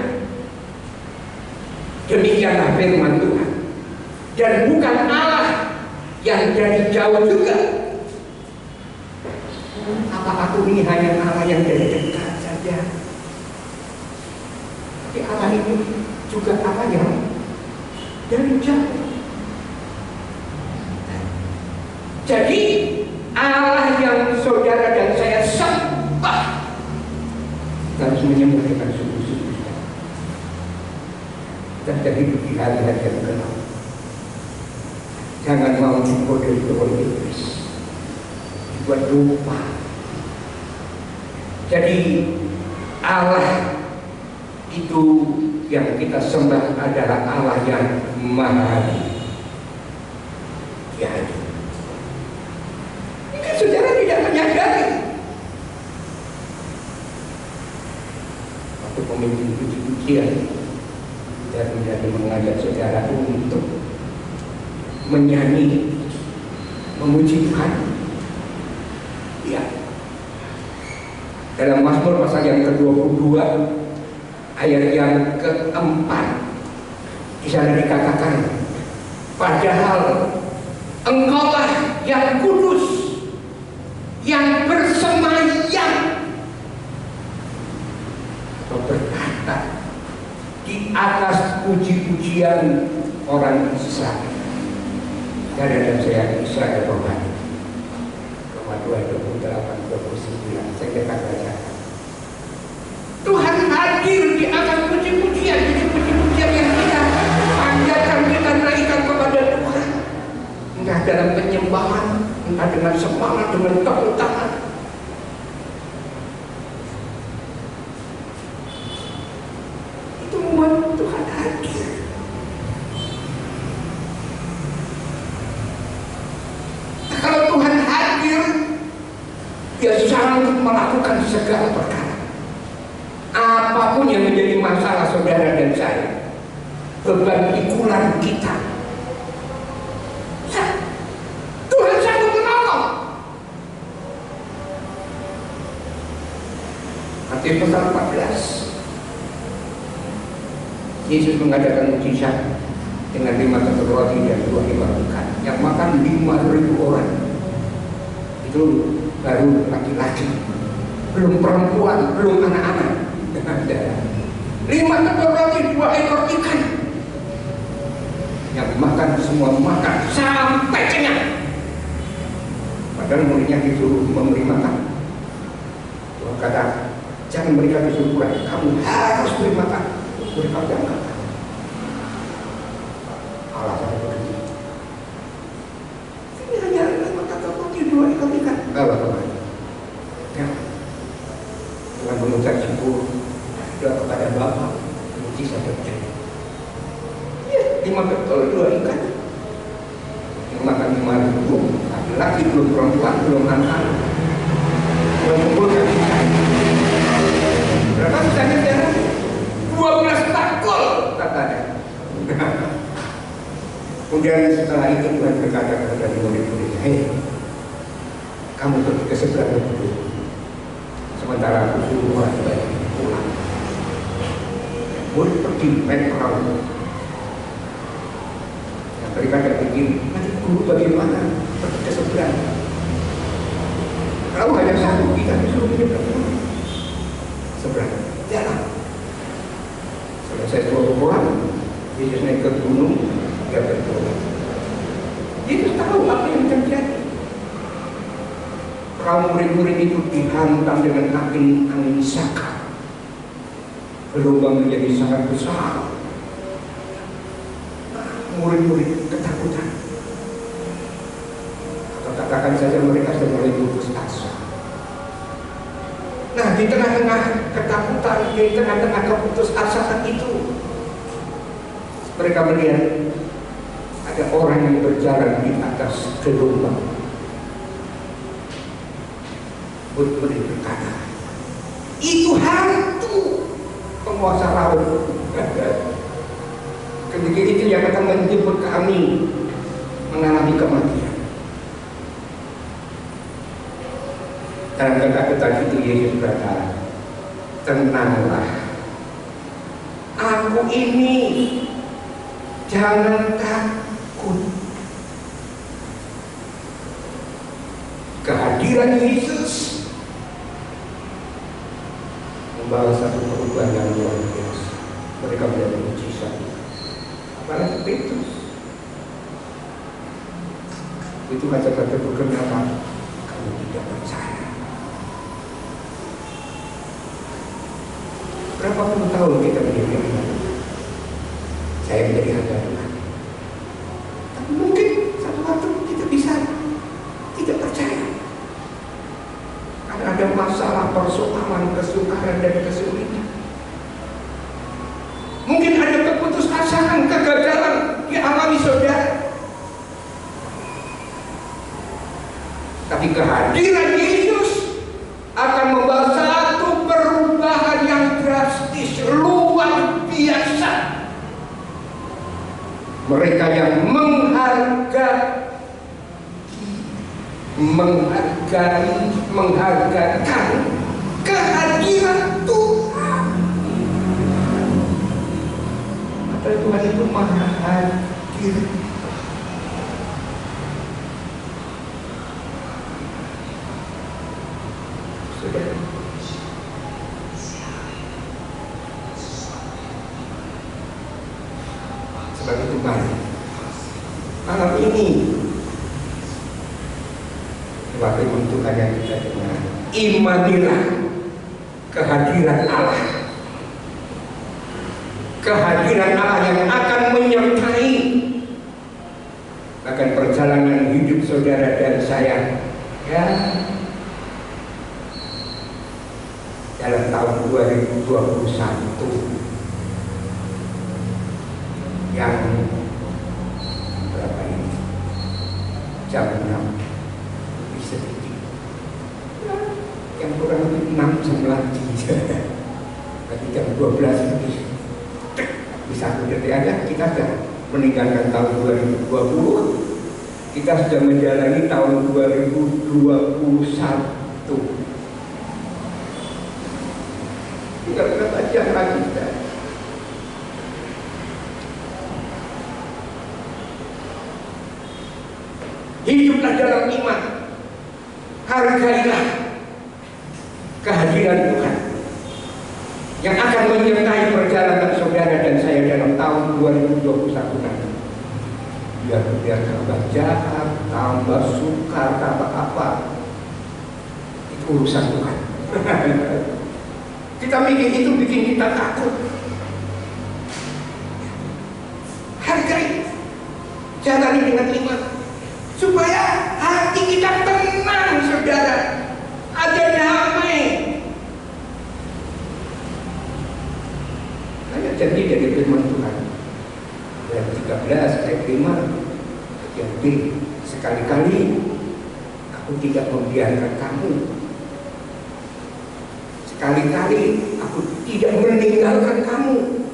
Demikianlah firman Tuhan. Dan bukan Allah yang dari jauh juga. Apa aku ini hanya Allah yang dari dekat saja? Tapi Allah ini juga Allah yang dari jauh. Jadi Allah yang saudara dan saya sembah harus menyembahkan sungguh-sungguh. Dan hidup di hari-hari yang gelap. Jangan mau dibodohi oleh iblis, dibuat lupa. Jadi Allah itu yang kita sembah adalah Allah yang Maha Hadir. pujian dan menjadi mengajak saudara untuk menyanyi, memuji Tuhan. Ya. Dalam Mazmur pasal yang ke-22 ayat yang ke-4 di sana dikatakan, padahal Engkaulah yang kudus, yang bersemayam atau berkata di atas puji-pujian orang Israel. Dan saya Israel Rohani Roma 2:28-29 saya katakan baca. Tuhan hadir di atas puji-pujian yang kita panjatkan, kita naikkan kepada Tuhan, entah dalam penyembahan, entah dengan semangat, dengan tepuk tangan. Itu membuat Tuhan hadir. Kalau Tuhan hadir, dia susah untuk melakukan segala perkara. Apapun yang menjadi masalah saudara dan saya, beban pikulan kita, ya, Tuhan sanggup menolong. Matius pasal 14, Yesus mengadakan mujizat dengan 5 kepala roti dan 2 ekor ikan, yang makan 5.000 orang. Itu baru laki-laki, belum perempuan, belum anak-anak. 5 kepala roti, 2 ekor ikan, yang makan semua makan sampai kenyang. Padahal muridnya disuruh memberi makan. Tuhan kata, jangan berikan kesyukuran, kamu harus beri makan. Mereka jangan. Alasannya begitu. Ini hanya 5 kepala roti, 2 ekor ikan. Kalau teman, ya, dengan mengucap syukur kepada Bapa, mujizat terjadi. Ya, 5 kepala 2 ikan, yang makan 5.000, laki-laki, belum perempuan, belum anak-anak, mengumpulkan ikan. Berapa misalnya sekarang? 12 takul katanya. Kemudian setelah itu Tuhan berkata kepada murid-muridnya, hei, kamu pergi ke seberang dulu, sementara aku suruh orang baik pulang. Murid pergi naik perahu. Yang mereka tidak pikir, nanti guru bagaimana pergi ke seberang. Perahu hanya satu, kita disuruh menyeberang seberang jalan. Selesai suruh pulang, Yesus naik ke gunung, dia berdoa. Yesus tahu apa yang terjadi. Perahu murid-murid itu dihantam dengan angin saka. Gelombang menjadi sangat besar. Murid-murid ketakutan. Atau katakan saja mereka sedang mulai putus asa. Nah, di tengah-tengah ketakutan, di tengah-tengah keputusasaan itu, mereka melihat ada orang yang berjalan di atas gelombang. Murid-murid berkata, itu hantu penguasa laut. Ketika itu yang akan menjemput kami mengalami kematian. Dalam ketakutan itu Yesus berkata, tenanglah, aku ini, jangan takut. Kehadiran Yesus membawa satu perubahan yang luar biasa. Mereka menjadi mujizat. Apalagi Petrus, itu kata-kata kenapa kamu tidak percaya? Berapa puluh tahun kita menjadi hamba, saya menjadi hamba Tuhan. Tapi mungkin satu waktu kita bisa tidak percaya. Karena ada masalah, persoalan, kesukaran dan kesulitan. Mungkin ada keputusasaan, kegagalan dialami saudara. Tapi kehadiran Yesus akan membawa satu perubahan yang drastis, luar mereka yang menghargakan kehadiran Tuhan. Maka Tuhan itu maha hadir. Sebab itu mari malam ini waktu Tuhan yang kita dengar, imanilah kehadiran Allah. Kehadiran Allah yang akan menyertai akan perjalanan hidup saudara dan saya, ya, dalam tahun 2021 yang berapa ini? Jam 6 lebih sedikit, yang kurang lebih 6 jam lagi. Tapi jam 12 lebih bisa satu detik aja kita sudah meninggalkan tahun 2020. Kita sudah menjalani tahun 2021. Tinggal berapa jam lagi kita. Hiduplah dalam iman, hargailah kehadiran Tuhan yang akan menyertai perjalanan saudara dan saya dalam tahun 2021 nanti. Biar tambah jahat, tambah sukar, tambah apa, itu urusan Tuhan. Kita mikir itu bikin kita takut. Hargai, jalani dengan iman, supaya hati kita tenang, saudara, ada damai. Saya janji dari firman Tuhan ayat 13 ayat 5, yang B, sekali-kali aku tidak membiarkan kamu, sekali-kali aku tidak meninggalkan kamu.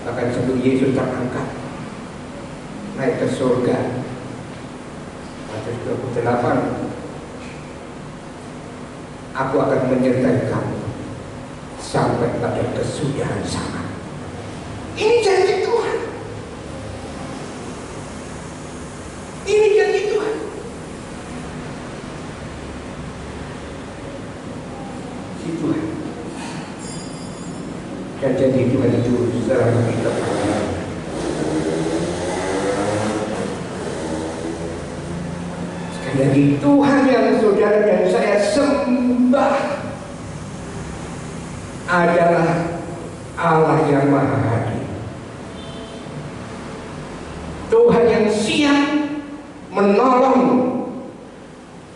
Bahkan sebelum Yesus terangkat naik ke surga, Matius 28, aku akan menyertai kamu sampai pada kesudahan zaman. Ini janji Tuhan. Ini janji Tuhan. Si Tuhan. Dan janji Tuhan itu selalu kita percaya. Sekali lagi, Tuhan yang saudara dan saya sembah adalah Allah yang maha hadir. Tuhan yang siap menolong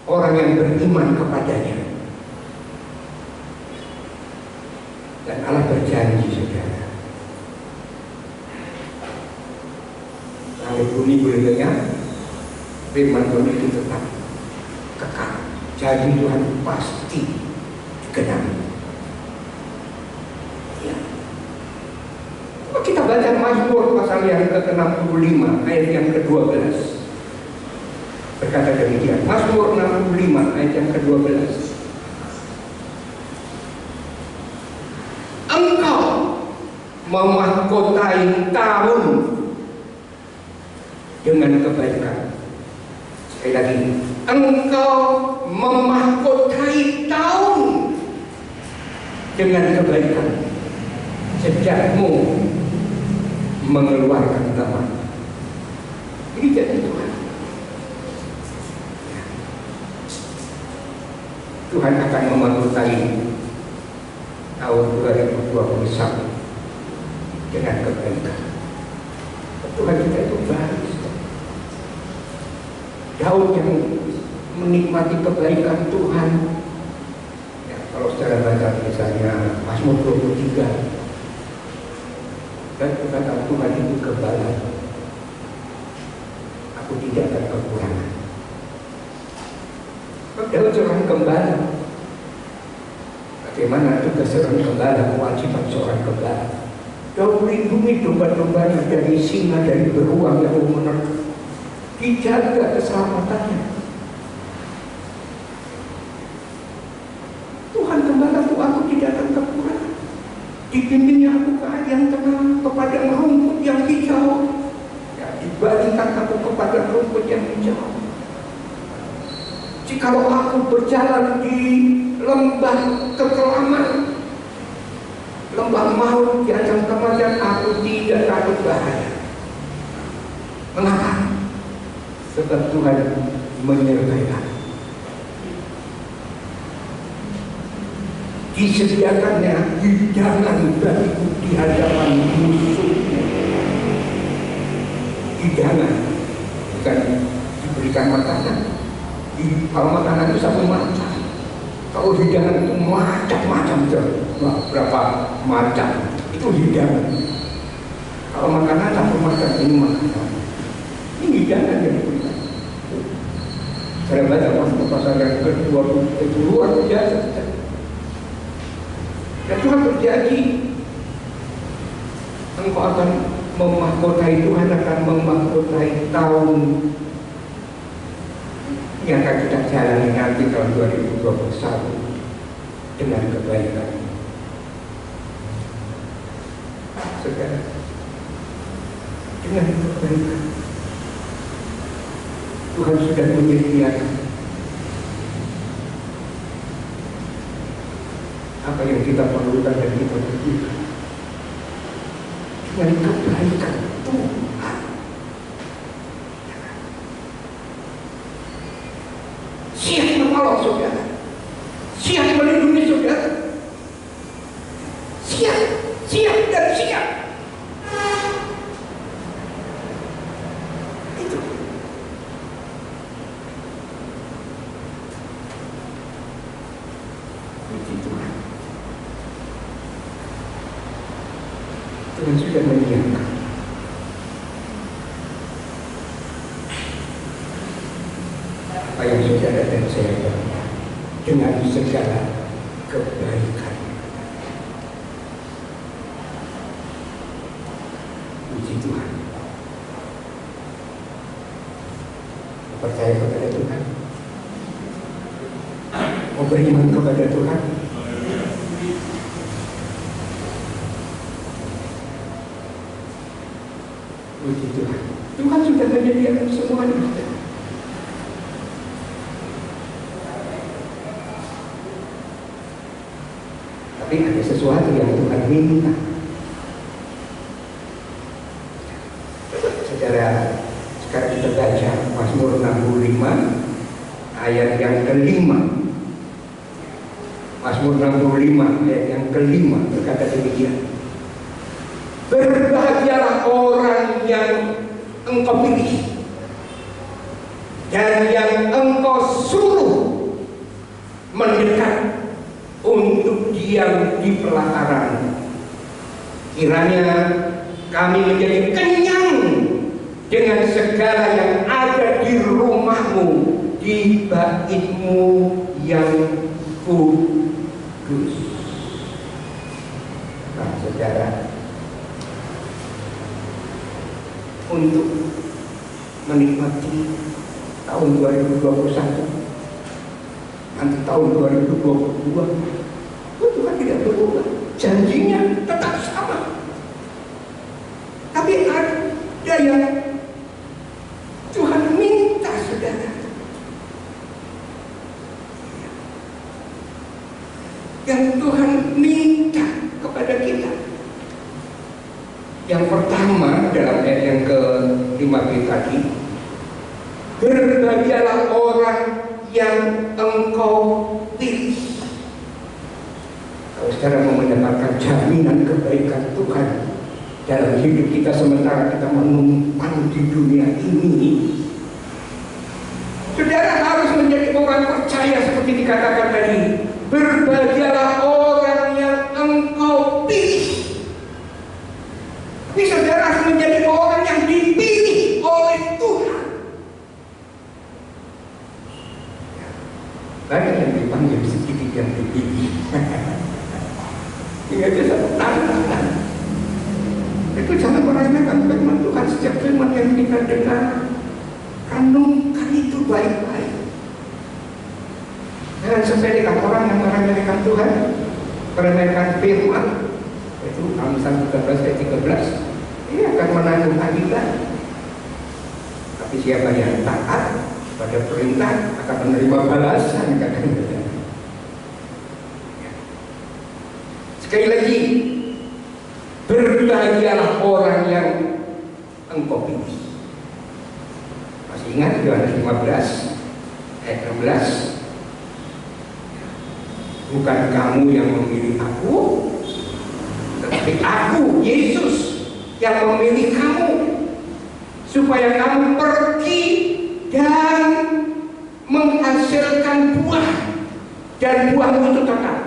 orang yang beriman kepadanya. Dan Allah berjanji, saudara, langit bumi boleh lenyap, firman Tuhan itu tetap kekal. Janji Tuhan pasti digenapi. Kita baca Mazmur pasal yang ke-65 ayat yang ke-12. Berkata demikian, Mazmur 65 ayat yang ke-12. Engkau memahkotai tahun dengan kebaikan. Sekali lagi, engkau memahkotai tahun dengan kebaikan. Sejakmu mengeluarkan teman. Ini janji Tuhan. Tuhan akan memahkotai tahun 2021 dengan kebaikan. Tuhan kita itu baik. Daud yang menikmati kebaikan Tuhan. Ya, kalau secara baca misalnya Mazmur 23. Dan kata Tuhan itu gembala, aku tidak akan kekurangan. Daud seorang gembala. Bagaimana tugas seorang gembala, kewajiban seorang gembala? Kau melindungi domba-dombanya dari singa, dari beruang yang mau menerkam. Dijaga keselamatannya. Tuhan gembalaku, aku tidak akan kekurangan. Dibimbingnya aku ke air yang tenang, kepada rumput yang hijau. Ya, dibagikan aku kepada rumput yang hijau. Jikalau aku berjalan di lembah kekelaman, lembah maut di ancam kematian, aku tidak takut bahaya. Mengapa? Sebab Tuhan menyertai aku. Disediakannya hidangan bagiku di hadapan musuhnya. Hidangan, bukan diberikan makanan. Kalau makanan itu satu macam. Kalau hidangan itu macam-macam, berapa macam itu hidangan. Kalau makanan satu macam, ini makanan. Ini hidangan yang diberikan. Saya baca pasal yang kedua itu luar biasa. Dan Tuhan berjanji, engkau akan memahkotai, Tuhan akan memahkotai tahun yang akan kita jalani nanti tahun 2021 dengan kebaikan. Saudara, dengan kebaikan Tuhan sudah menyediakan apa yang kita perlukan dan kita butuhkan. Dengan kebaikan Tuhan. Siap menolong saudara, siap melindungi saudara, siap dan siap. Itu. Puji Tuhan. Tuhan sudah menyediakan. Apa yang saudara dan saya dapat dengan segala kebaikan. Puji Tuhan. Percaya kepada Tuhan. Mau beriman kepada Tuhan. Puji Tuhan. Tuhan sudah menyediakan semuanya. Tapi ada sesuatu yang Tuhan minta. Saudara, sekarang kita baca Mazmur 65 ayat yang kelima. Mazmur 65 ayat yang kelima berkata demikian. Berbahagialah orang yang engkau pilih dan yang engkau suruh mendekat untuk diam di pelataran. Kiranya kami menjadi kenyang dengan segala yang ada di rumahmu, di baitmu yang kudus. Nah, saudara, untuk menikmati tahun 2021, nanti tahun 2022, Tuhan tidak berubah, janjinya tetap sama. Tapi ada yang Tuhan minta, saudara. Yang Tuhan minta kepada kita. Yang pertama dalam ayat yang ke-5b tadi, berbahagialah orang yang engkau pilih. Kalau saudara mau mendapatkan jaminan kebaikan Tuhan dalam hidup kita sementara kita menumpang di dunia ini, saudara harus menjadi orang percaya seperti dikatakan tadi. Berbahagialah orang yang engkau pilih. Tapi saudara harus menjadi orang yang dipilih oleh Tuhan. Banyak yang dipanggil, sedikit yang dipilih. Ini aja satu tantangan. Itu jangan meremehkan firman Tuhan. Setiap firman yang kita dengar, renungkan itu baik-baik. Jangan sepelekan orang yang meremehkan Tuhan, meremehkan firman. Itu Amsal 13 ayat 13. Ini akan menanggung akibat. Tapi siapa yang taat pada perintah akan menerima balasan, kata-kata. Sekali lagi, berbahagialah orang yang engkau pilih. Masih ingat Yohanes 15 ayat 16? Bukan kamu yang memilih aku, tetapi aku, Yesus, yang memilih kamu, supaya kamu pergi dan menghasilkan buah, dan buahmu itu tetap,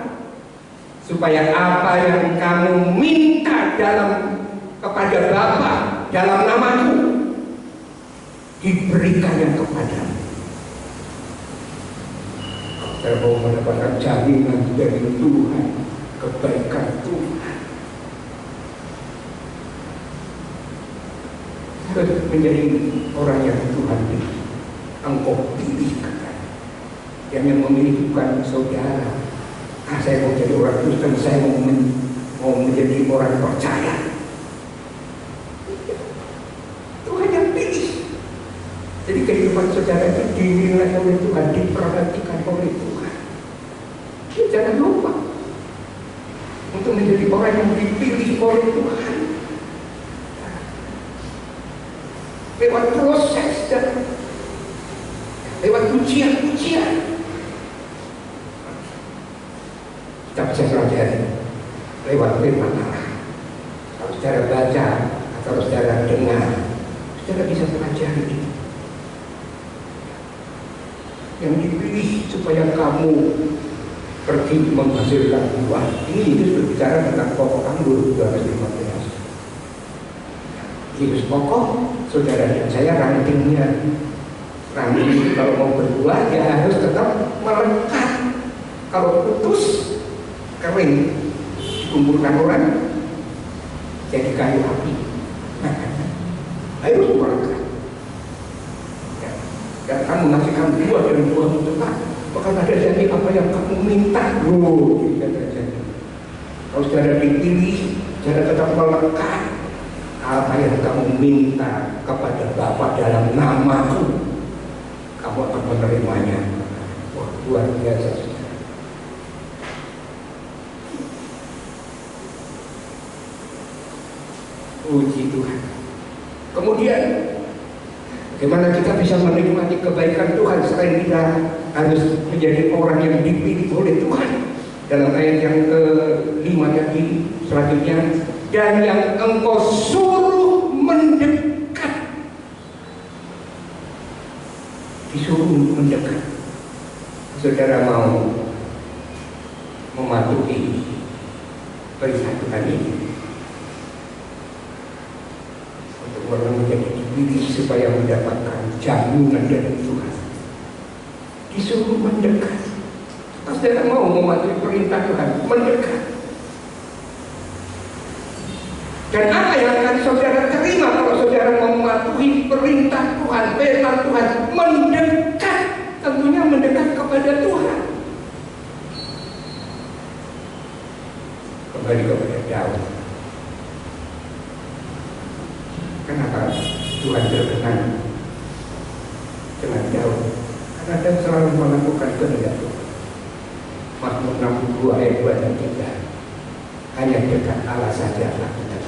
supaya apa yang kamu minta kepada Bapa dalam namaku diberikannya kepadamu. Saya mau mendapatkan jaminan dari Tuhan, kebaikan Tuhan. Harus menjadi orang yang Tuhan pilih. Engkau pilih, katanya. Yang memilih bukan saudara. Saya mau jadi orang Kristen, saya mau menjadi orang percaya. Tuhan yang pilih. Jadi kehidupan saudara itu dinilai oleh Tuhan, diperhatikan oleh Tuhan. Jangan lupa untuk menjadi orang yang dipilih oleh Tuhan. Lewat proses dan lewat ujian-ujian. Kita bisa pelajari lewat firman Allah. Kalau saudara baca atau saudara dengar, saudara bisa pelajari itu. Yang dipilih supaya kamu pergi menghasilkan buah. Ini Yesus berbicara tentang pokok anggur, Yohanes 15. Yesus pokok, saudara dan saya rantingnya. Ranting kalau mau berbuah ya harus tetap melekat. Kalau putus, kering, dikumpulkan orang, jadi kayu api. Harus melekat. Dan kamu menghasilkan buah dan buah itu tetap. Bahkan ada janji apa yang kamu minta, tidak terjadi. Kalau saudara dipilih, saudara tetap melekat. Apa yang kamu minta kepada Bapa dalam namaku, kamu akan menerimanya. Wah, luar biasa, saudara. Puji Tuhan. Kemudian, bagaimana kita bisa menikmati kebaikan Tuhan selain kita harus menjadi orang yang dipilih oleh Tuhan? Dalam ayat yang ke-5 tadi selanjutnya, dan yang engkau suruh mendekat. Disuruh mendekat. Saudara mau mematuhi perintah Tuhan ini untuk orang menjadi dipilih supaya mendapatkan jaminan dari Tuhan. Disuruh mendekat. Saudara mau mematuhi perintah Tuhan, mendekat. Dan apa yang akan saudara terima kalau saudara mematuhi perintah Tuhan, firman Tuhan, mendekat, tentunya mendekat kepada Tuhan. Kembali kepada Daud. Kenapa Tuhan berkenan dengan Daud? Karena Daud selalu melakukan kehendak Tuhan. Mazmur 62 ayat 2 dan 3. Hanya dekat Allah saja lah kita.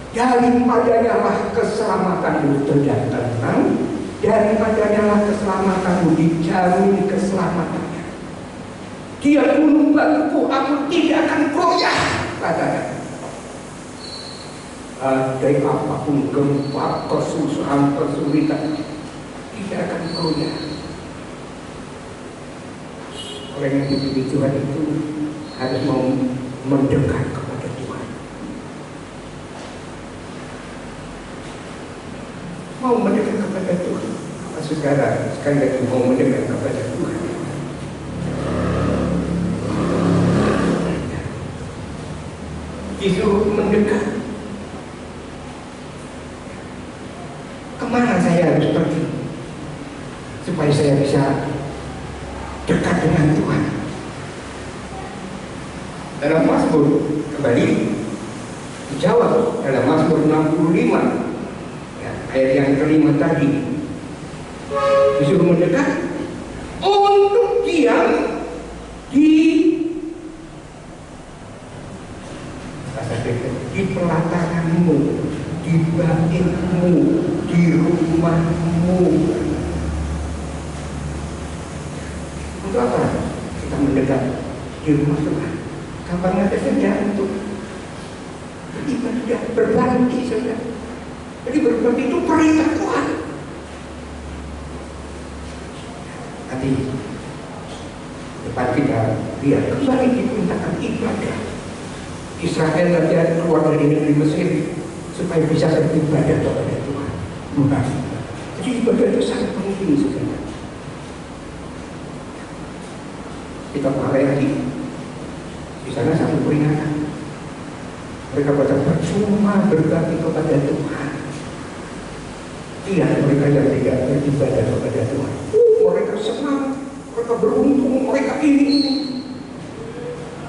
Daripadanya lah keselamatanmu terdatang, daripadanya lah keselamatanmu, dijamin keselamatannya. Dia gunung batuku, aku tidak akan goyah, katanya. Dari apapun gempa, kesusahan, kesulitan, tidak akan goyah. Orang yang dipilih Tuhan itu harus mau mendekat kepada Tuhan. Mau mendekat kepada Tuhan. Apa saudara sekali lagi mau mendekat kepada Tuhan? Disuruh mendekat. saya bisa dekat dengan Tuhan. Dalam Mazmur kembali dijawab dalam Mazmur 65 ya, ayat yang kelima tadi, disuruh mendekat untuk diam di pelataranmu, di baitmu, di rumahmu. Untuk apa kita mendekat di rumah Tuhan? Kapan ada saja untuk beribadah, berbakti saja. Jadi berbakti itu perintah Tuhan. Nanti depan kita lihat kembali diperintahkan ibadah. Israel nanti keluar dari negeri Mesir supaya bisa beribadah kepada Tuhan. Bukan. Jadi ibadah itu sangat penting sekali. Kita lagi di sana satu peringatan. Mereka pada percuma berbakti kepada Tuhan. Lihat mereka yang tidak beribadah kepada Tuhan. Mereka senang, mereka beruntung, mereka ini.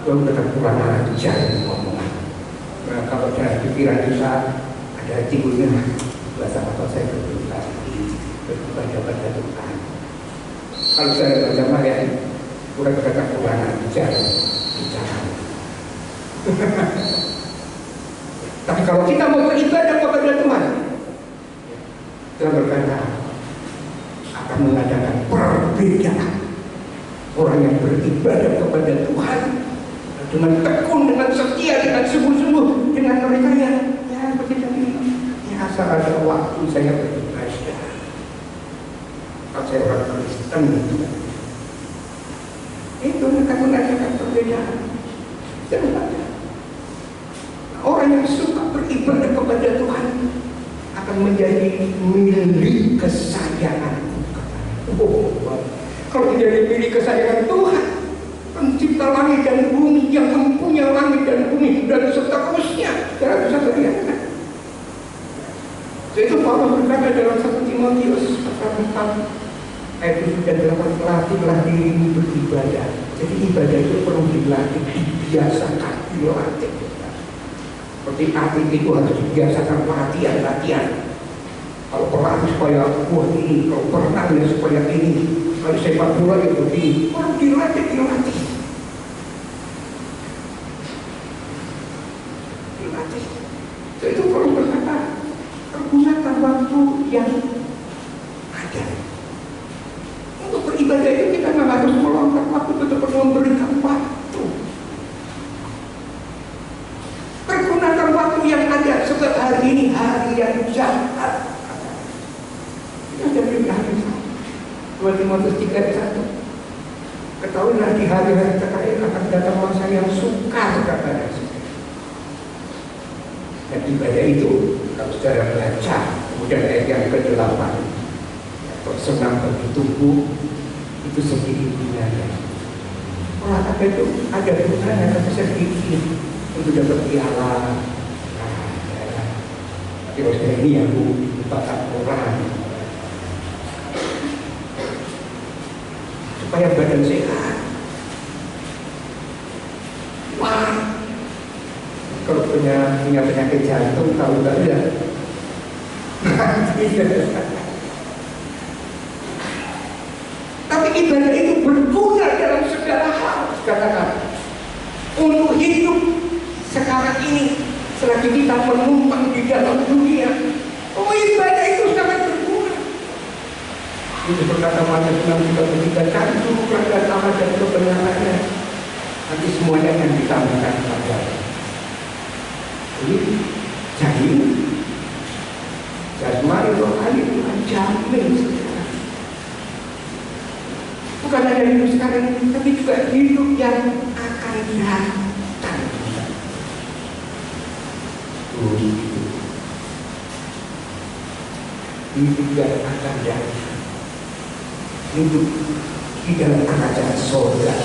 Lalu mereka kurang ajar ngomongan. Nah, kalau saya pikiran itu saat ada timbulnya bahasa apa saya beribadah pada Tuhan. Kalau saya baca Maryam, mereka kata kurang ajar bicara. Tapi kalau kita mau beribadah kepada Tuhan, kita berkata akan mengadakan perbedaan. Orang yang beribadah kepada Tuhan dengan tekun, dengan setia, dengan sungguh-sungguh, dengan mereka yang begitu ini. Ya, asal ada waktu saya beribadah. Kalau saya orang Kristen, itu akan mengadakan perbedaan. Jangan ada. Orang yang suka beribadah kepada Tuhan akan menjadi milik kesayangan Tuhan. Kalau menjadi milik kesayangan Tuhan, pencipta langit dan bumi, yang mempunyai langit dan bumi dan seterusnya, tidak bisa terlihat. Itu Paulus berkata dalam 1 Timotius pasal 4 ayat 7 dan 8, latihlah dirimu beribadah. Jadi ibadah itu perlu dilatih, dibiasakan, dilatih. Seperti atlet itu harus dibiasakan latihan. Kalau pelatih supaya kuat ini, kalau berenang ya supaya ini, kalau sepak bola itu begini, perlu dilatih. Jadi itu perlu berkata, pergunakan waktu yang ada. Untuk beribadah itu kita nggak harus meluangkan waktu, kita perlu memberikan waktu. Pergunakan waktu yang ada, sebab hari ini hari yang jahat. Kita jadi hari 2 Timotius 3:1. Ketahuilah di hari-hari terakhir akan datang masa yang sukar kepada kita. Dan ibadah itu, kalau saudara baca, kemudian ayat yang ke-8, bersenang bagi tubuh itu sedikit gunanya. Olahraga itu ada gunanya, tapi sedikit untuk dapat piala. Tapi kalau ini yang dibakat orang supaya badan sehat. Wah, kalau punya penyakit jantung tahu nggak ya? Tapi ibadah itu berguna dalam segala hal. Katakan untuk hidup sekarang ini selagi kita menumpang di dalam dunia, ibadah itu sangat berguna. Itu berkata Matius 6:33, cantumkan dan amal dan kebenarannya, nanti semuanya akan ditambahkan kepadamu. Ini jamin, jasmani rohani Tuhan jamin sekarang. Bukan hanya hidup sekarang, tapi juga hidup yang akan datang. Hidup yang akan datang, hidup di dalam kerajaan surga.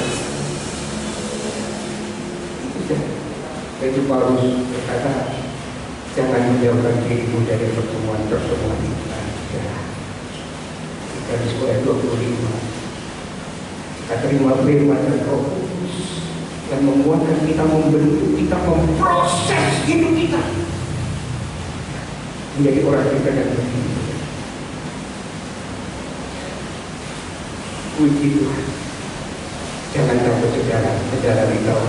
Jadi Paulus berkata, jangan menjauhkan dirimu dari pertemuan ibadah. Kita dari sekolah 25. Kita terima firman dan Roh Kudus yang menguatkan kita, membentuk kita, memproses hidup kita menjadi orang kita yang begitu. Puji Tuhan. Jangan takut sejarah di tahun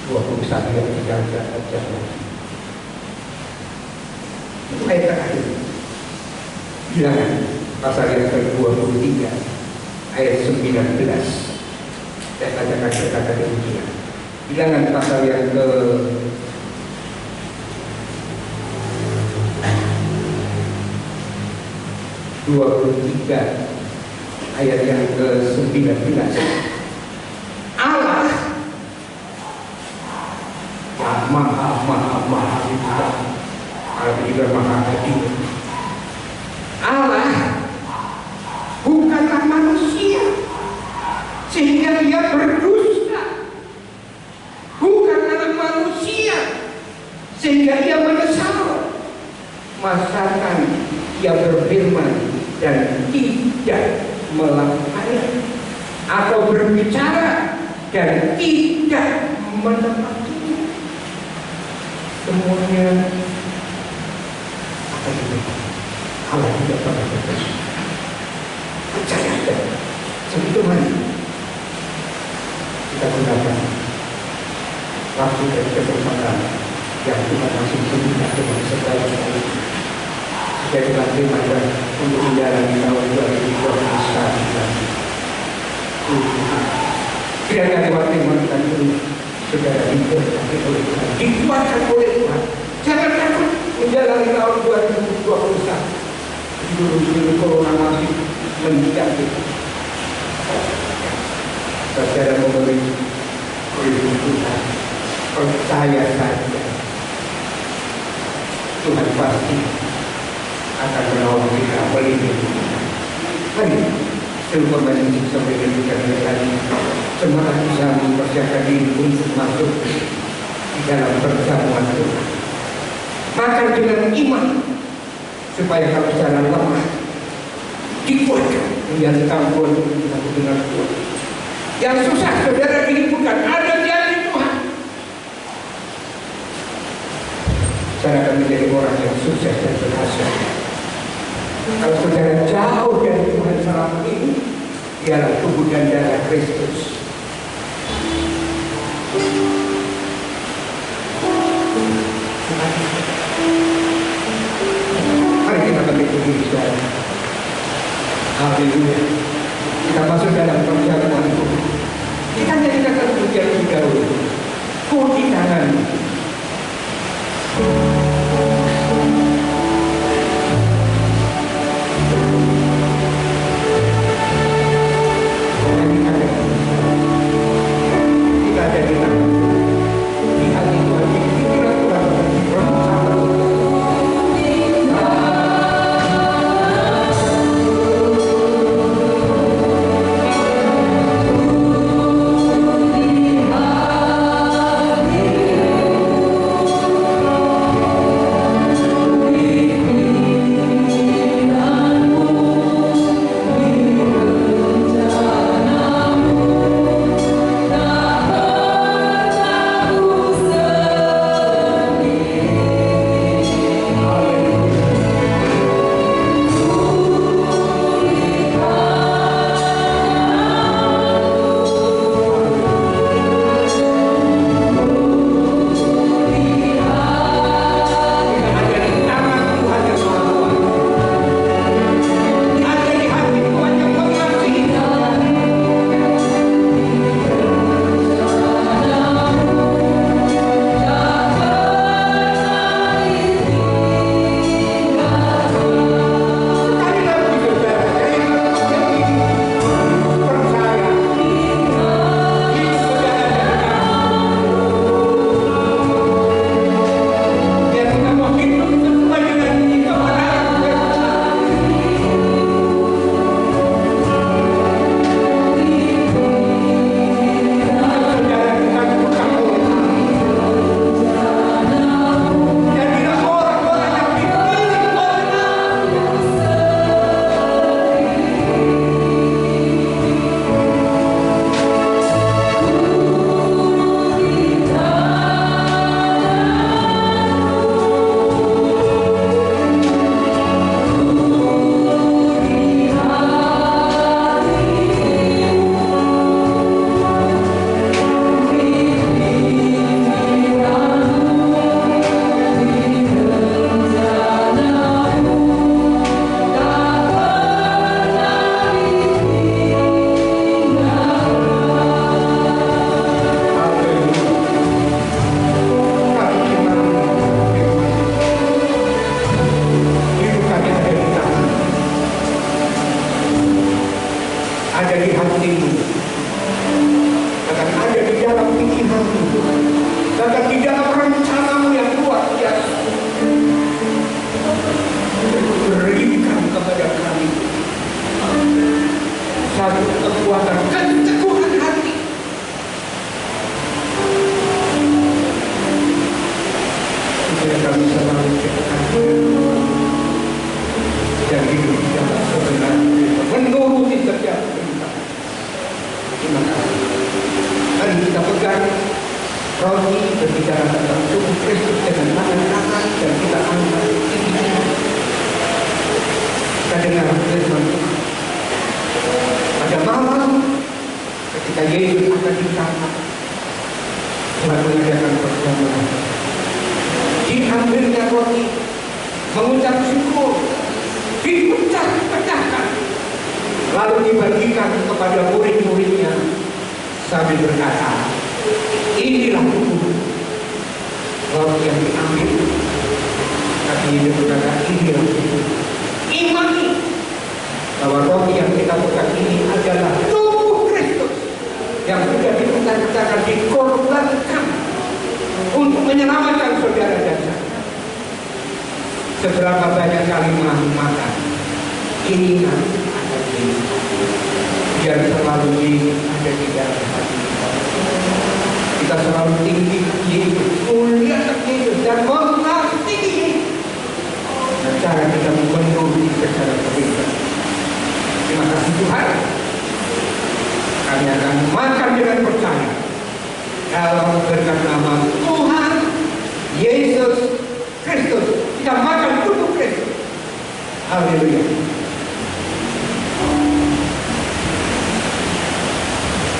2021 yang tidak ada lagi. Itu ayat terakhir. Bilangan pasal yang ke-23 ayat 19. Saya bacakan berkata demikian. Bilangan pasal yang ke-23 ayat yang ke-19. Allah maha juga, Allah juga maha adil. Allah bukanlah manusia sehingga dia berdusta, bukanlah manusia sehingga dia menyesal. Masakan ia berfirman dan tidak melakukannya, atau berbicara dan tidak menepatinya. Semuanya akan dilakukan. Allah tidak pernah berdusta. Percaya saja. Sebegitu mari kita gunakan waktu dan kesempatan yang Tuhan masih berikan dengan sebaik-baiknya. Jadi nanti maka untuk menjalani tahun 2021 kiranya lewat firman Tuhan saudara diberkati oleh Tuhan, dikuatkan oleh Tuhan. Jangan takut menjalani tahun 2021. Juru-juru corona masih menjadi saudara memberi Tuhan, percaya saja Tuhan pasti akan menolong kita, melindungi kita. Mari seluruh manusia sampai dengan tadi semangat bisa mempersiapkan diri untuk masuk di dalam perjamuan Tuhan. Makan dengan iman supaya kalau secara lemah dikuatkan menjadi kampuan untuk dengan Tuhan. Yang susah saudara ini bukan ada janji Tuhan. Saya akan menjadi orang yang sukses dan berhasil. Kalau saudara jauh dari Tuhan selama ini, ialah tubuh dan darah Kristus. Mari kita bangkit diri saudara. Haleluya. Kita masuk dalam perjalanan Tuhan. Kita nyatakan pujian lebih dahulu. Kunci tangan. Kita ada di tangan. Di hati Tuhan. Kita Tuhan bersama. Di hati supaya kami selalu dan hidup yang sebenarnya menuruti setiap perintah. Terima kasih. Mari kita pegang roti berbicara tentang tubuh Kristus dengan tangan kanan dan kita angkat ini. Kita dengar firman Tuhan. Pada malam ketika Yesus akan ditangkap, Tuhan mengadakan perjamuan. Diambilnya roti, mengucap syukur, dipecah-pecahkan, lalu dibagikan kepada murid-muridnya sambil berkata, inilah tubuh. Roti yang diambil, tapi dia berkata, inilah tubuh. Imani bahwa roti yang kita pegang ini adalah tubuh Kristus yang sudah dipecah-pecahkan, dikorbankan untuk menyelamatkan saudara dan saya. Seberapa banyak kali makan, ingat ada Yesus, biar selalu Yesus ada di dalam hati kita. Kita selalu tinggi Yesus, muliakan Yesus dan mengasihi Yesus. Dan cara kita memenuhi secara berbeda. Terima kasih Tuhan. Kami akan makan dengan percaya dalam berkat nama Tuhan Yesus Kristus. Kita makan tubuh Kristus. Haleluya.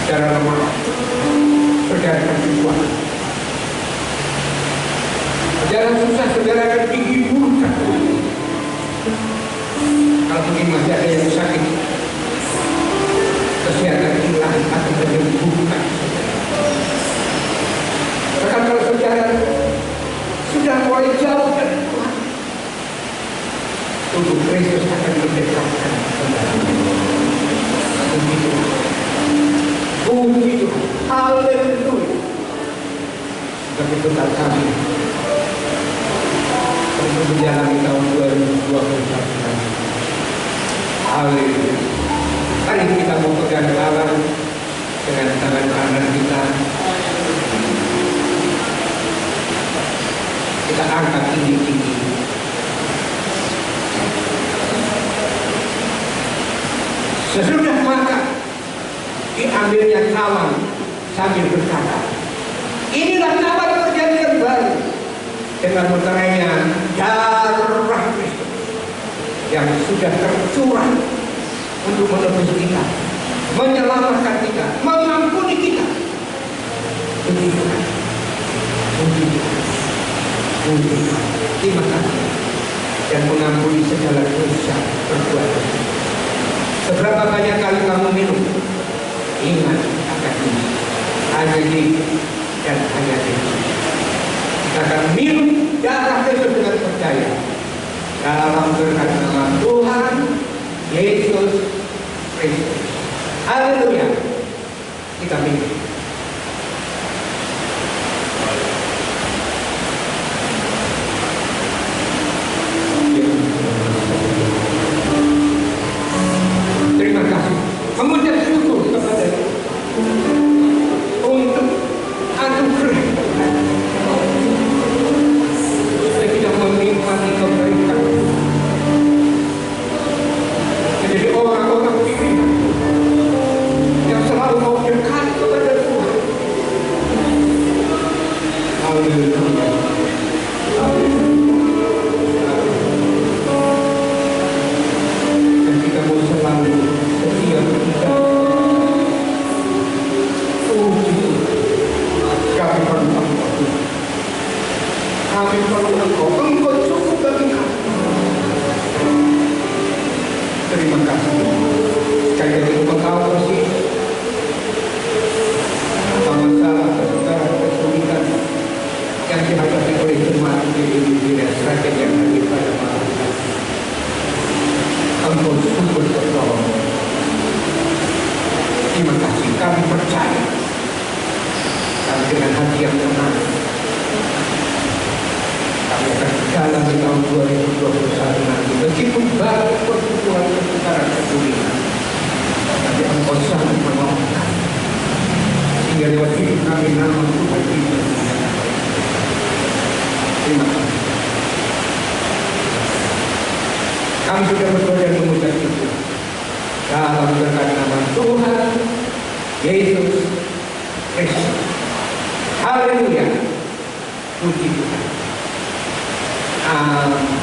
Saudara lemah, saudara perjuangan. Saudara susah, saudara akan dihiburkan. Kalau mungkin masih ada yang sakit, kesehatan hilang atau menyembuhkan. Bahkan kalau saudara sudah mulai jauh dari Tuhan, tubuh Kristus akan mendekatkan saudara. Begitu, begitu, haleluya. Sebagai bekal kami untuk menjalani tahun 2021. Haleluya. Mari kita memegang Allah dengan tangan kanan kita. Kita angkat tinggi-tinggi. Sesudah makan, diambilnya cawan sambil berkata, inilah cawan perjanjian baru dengan meterainya darah Kristus yang sudah tercurah untuk menebus kita, menyelamatkan kita, mengampuni kita. Begitu. Terima kasih dan mengampuni segala dosa perbuatan. Seberapa banyak kali kamu minum, ingat akan ini. Hanya ini dan hanya ini. Kita akan minum darah Kristus dengan percaya dalam berkat nama Tuhan Yesus Kristus. Haleluya. Kita minum. Terima kasih. Mengucap syukur kepada untuk anugerah supaya kita menikmati kebaikan. Menjadi orang-orang pilihan yang selalu mau dekat kepada Tuhan. Haleluya. Dan kita mau selalu setia berita. Kami perlu Engkau. Kami perlu Engkau. Engkau cukup bagi kami. Terima kasih. Sekali lagi Engkau tahu persis apa masalah kesulitan yang dihadapi oleh jemaat di Indonesia Seragen yang hadir pada malam ini. Engkau sungguh tertolong. Terima kasih. Kami percaya. Kami dengan hati yang tenang, kami akan berjalan di tahun 2021 nanti. Meskipun banyak pertukaran kesulitan, tapi Engkau sangat menolong kami. Sehingga lewat hidup kami nama Tuhan Yesus. Terima kasih. Kami sudah berdoa dan mengucap syukur dalam berkat nama Tuhan Yesus Kristus. Haleluya. Puji Tuhan. Amin.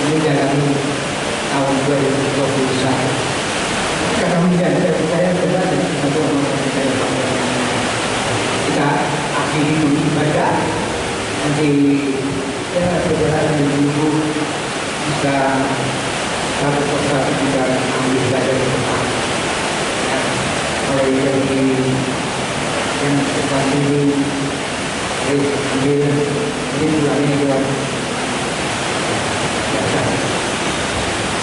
menjalani tahun 2021. Karena menjadi saya benar untuk kita akhiri ibadah nanti ya saudara minggu bisa satu persatu kita ambil ibadah di depan. Kalau yang depan ini ambil ini tulangnya buat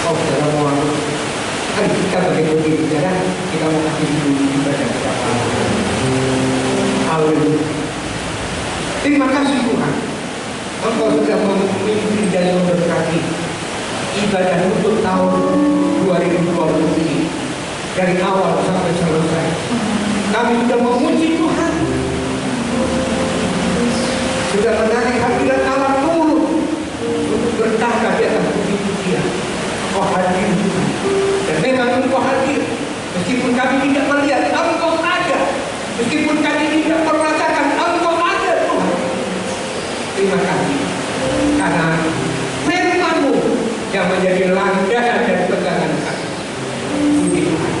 oh dalam waktu kan kita bagi bicara kita mau kasih dulu ibadah kepada Allah. Terima kasih Tuhan, Engkau sudah memimpin dan memberkati ibadah untuk tahun 2020 ini dari awal sampai selesai. Kami sudah memuji Tuhan, sudah menarik hadirat Allah turun untuk bertahta di atas puji-pujian. Engkau hadir Tuhan, dan memang Engkau hadir meskipun kami tidak melihat Engkau ada, meskipun kami tidak merasakan Engkau ada Tuhan. Terima kasih karena firman-Mu yang menjadi landasan dan pegangan kami. Puji Tuhan,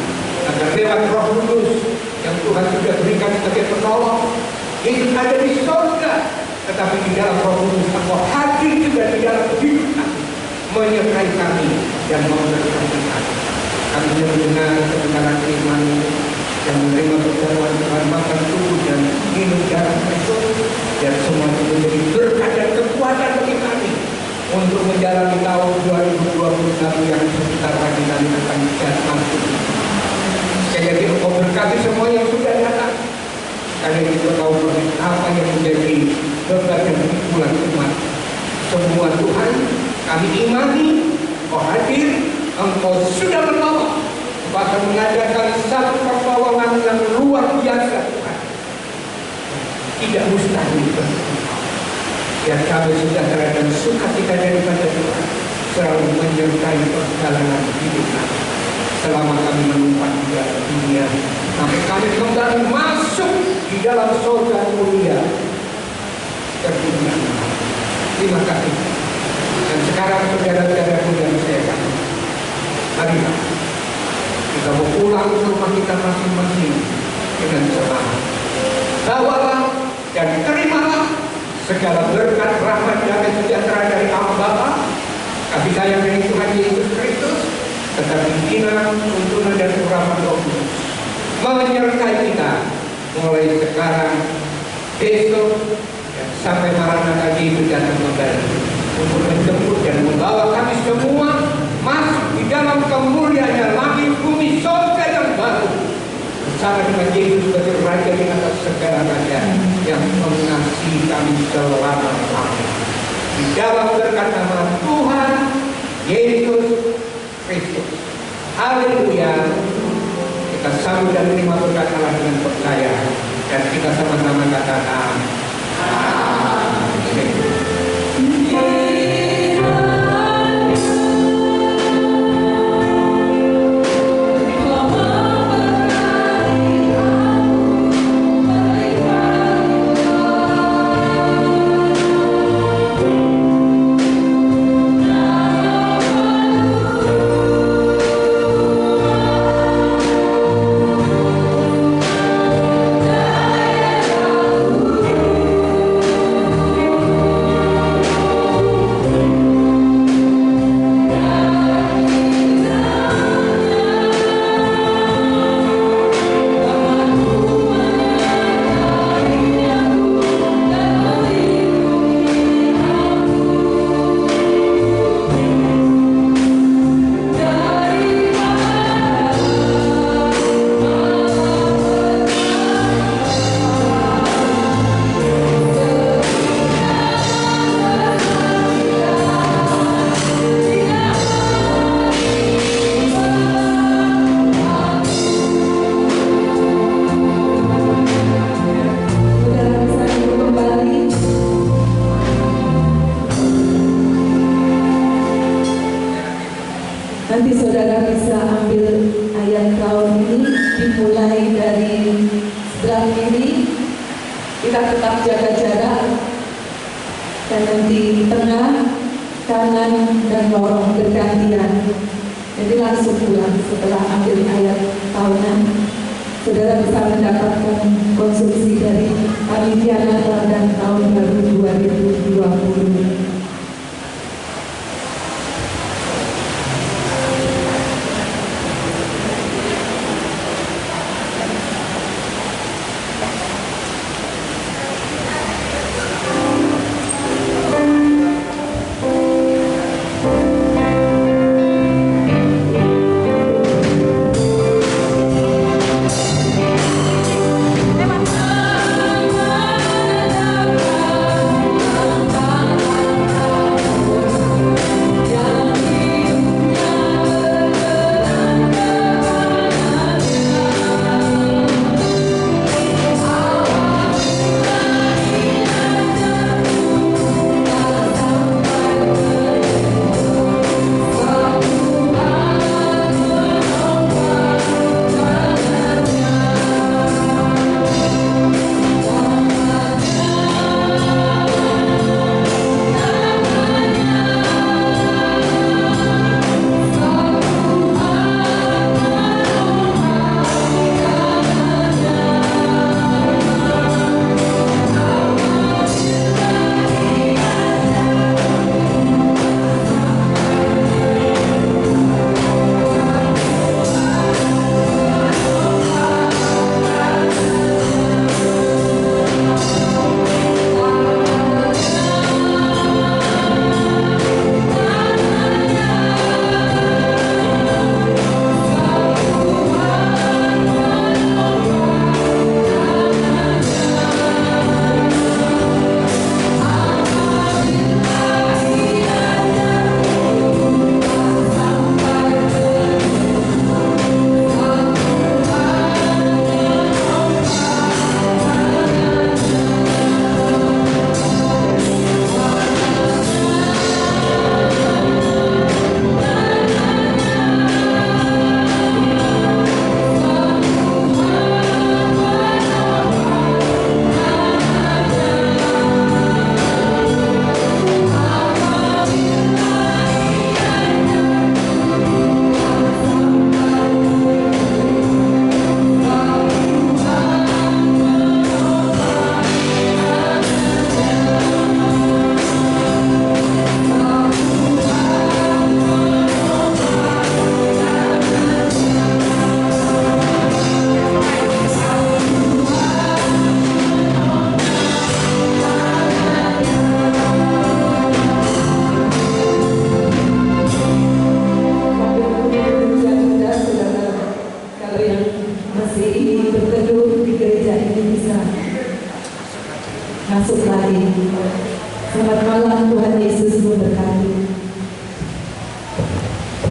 agar lewat Roh Kudus yang Tuhan sudah berikan sebagai penolong, Yesus ada di surga, tetapi di dalam Roh Kudus Engkau hadir juga di dalam hidup kami, menyertai kami dan memberkati kami. Kami mendengar kebenaran firman dan menerima perjamuan Tuhan, makan tubuh dan minum darah Kristus, dan semua itu menjadi berkat dan kekuatan bagi kami untuk menjalani tahun 2021 yang sebentar lagi kami akan masuk. Sekali lagi Engkau berkati semua yang sudah datang. Karena itu tahu apa yang menjadi beban dan pikulan umat. Semua Tuhan kami imani, Engkau hadir, Engkau sudah menolong, bahkan mengadakan satu pertolongan yang luar biasa Tuhan. Tidak mustahil yang kami sejahtera dan sukacita daripada Tuhan selalu menyertai perjalanan hidup kami selama kami menumpang di dalam dunia sampai kami kembali masuk di dalam surga mulia terdunia. Terima kasih. Dan sekarang saudara-saudaraku yang saya kasih, marilah kita mau pulang ke rumah kita masing-masing dengan semangat. Bawalah dan terimalah segala berkat, rahmat, damai sejahtera dari Allah Bapa, kasih sayang dari Tuhan Yesus Kristus, tetapi bimbingan, tuntunan dan urapan Roh Kudus menyertai kita mulai sekarang, besok, dan sampai Maranatha Yesus datang kembali untuk menjemput dan membawa kami semua masuk di dalam kemuliaan langit bumi surga yang baru bersama dengan Yesus sebagai Raja di atas segala raja yang mengasihi kami selama-lamanya. Di dalam berkat nama Tuhan Yesus Kristus. Haleluya. Kita sambut dan menerima berkat Allah dengan percaya dan kita sama-sama katakan amin. Ooh. tetap jaga jarak, dan nanti tengah, kanan, dan lorong bergantian. Jadi langsung pulang setelah ambil ayat tahunan. Saudara bisa mendapatkan konsumsi dari panitia Natal dan tahun baru 2020. Masuk lagi. Selamat malam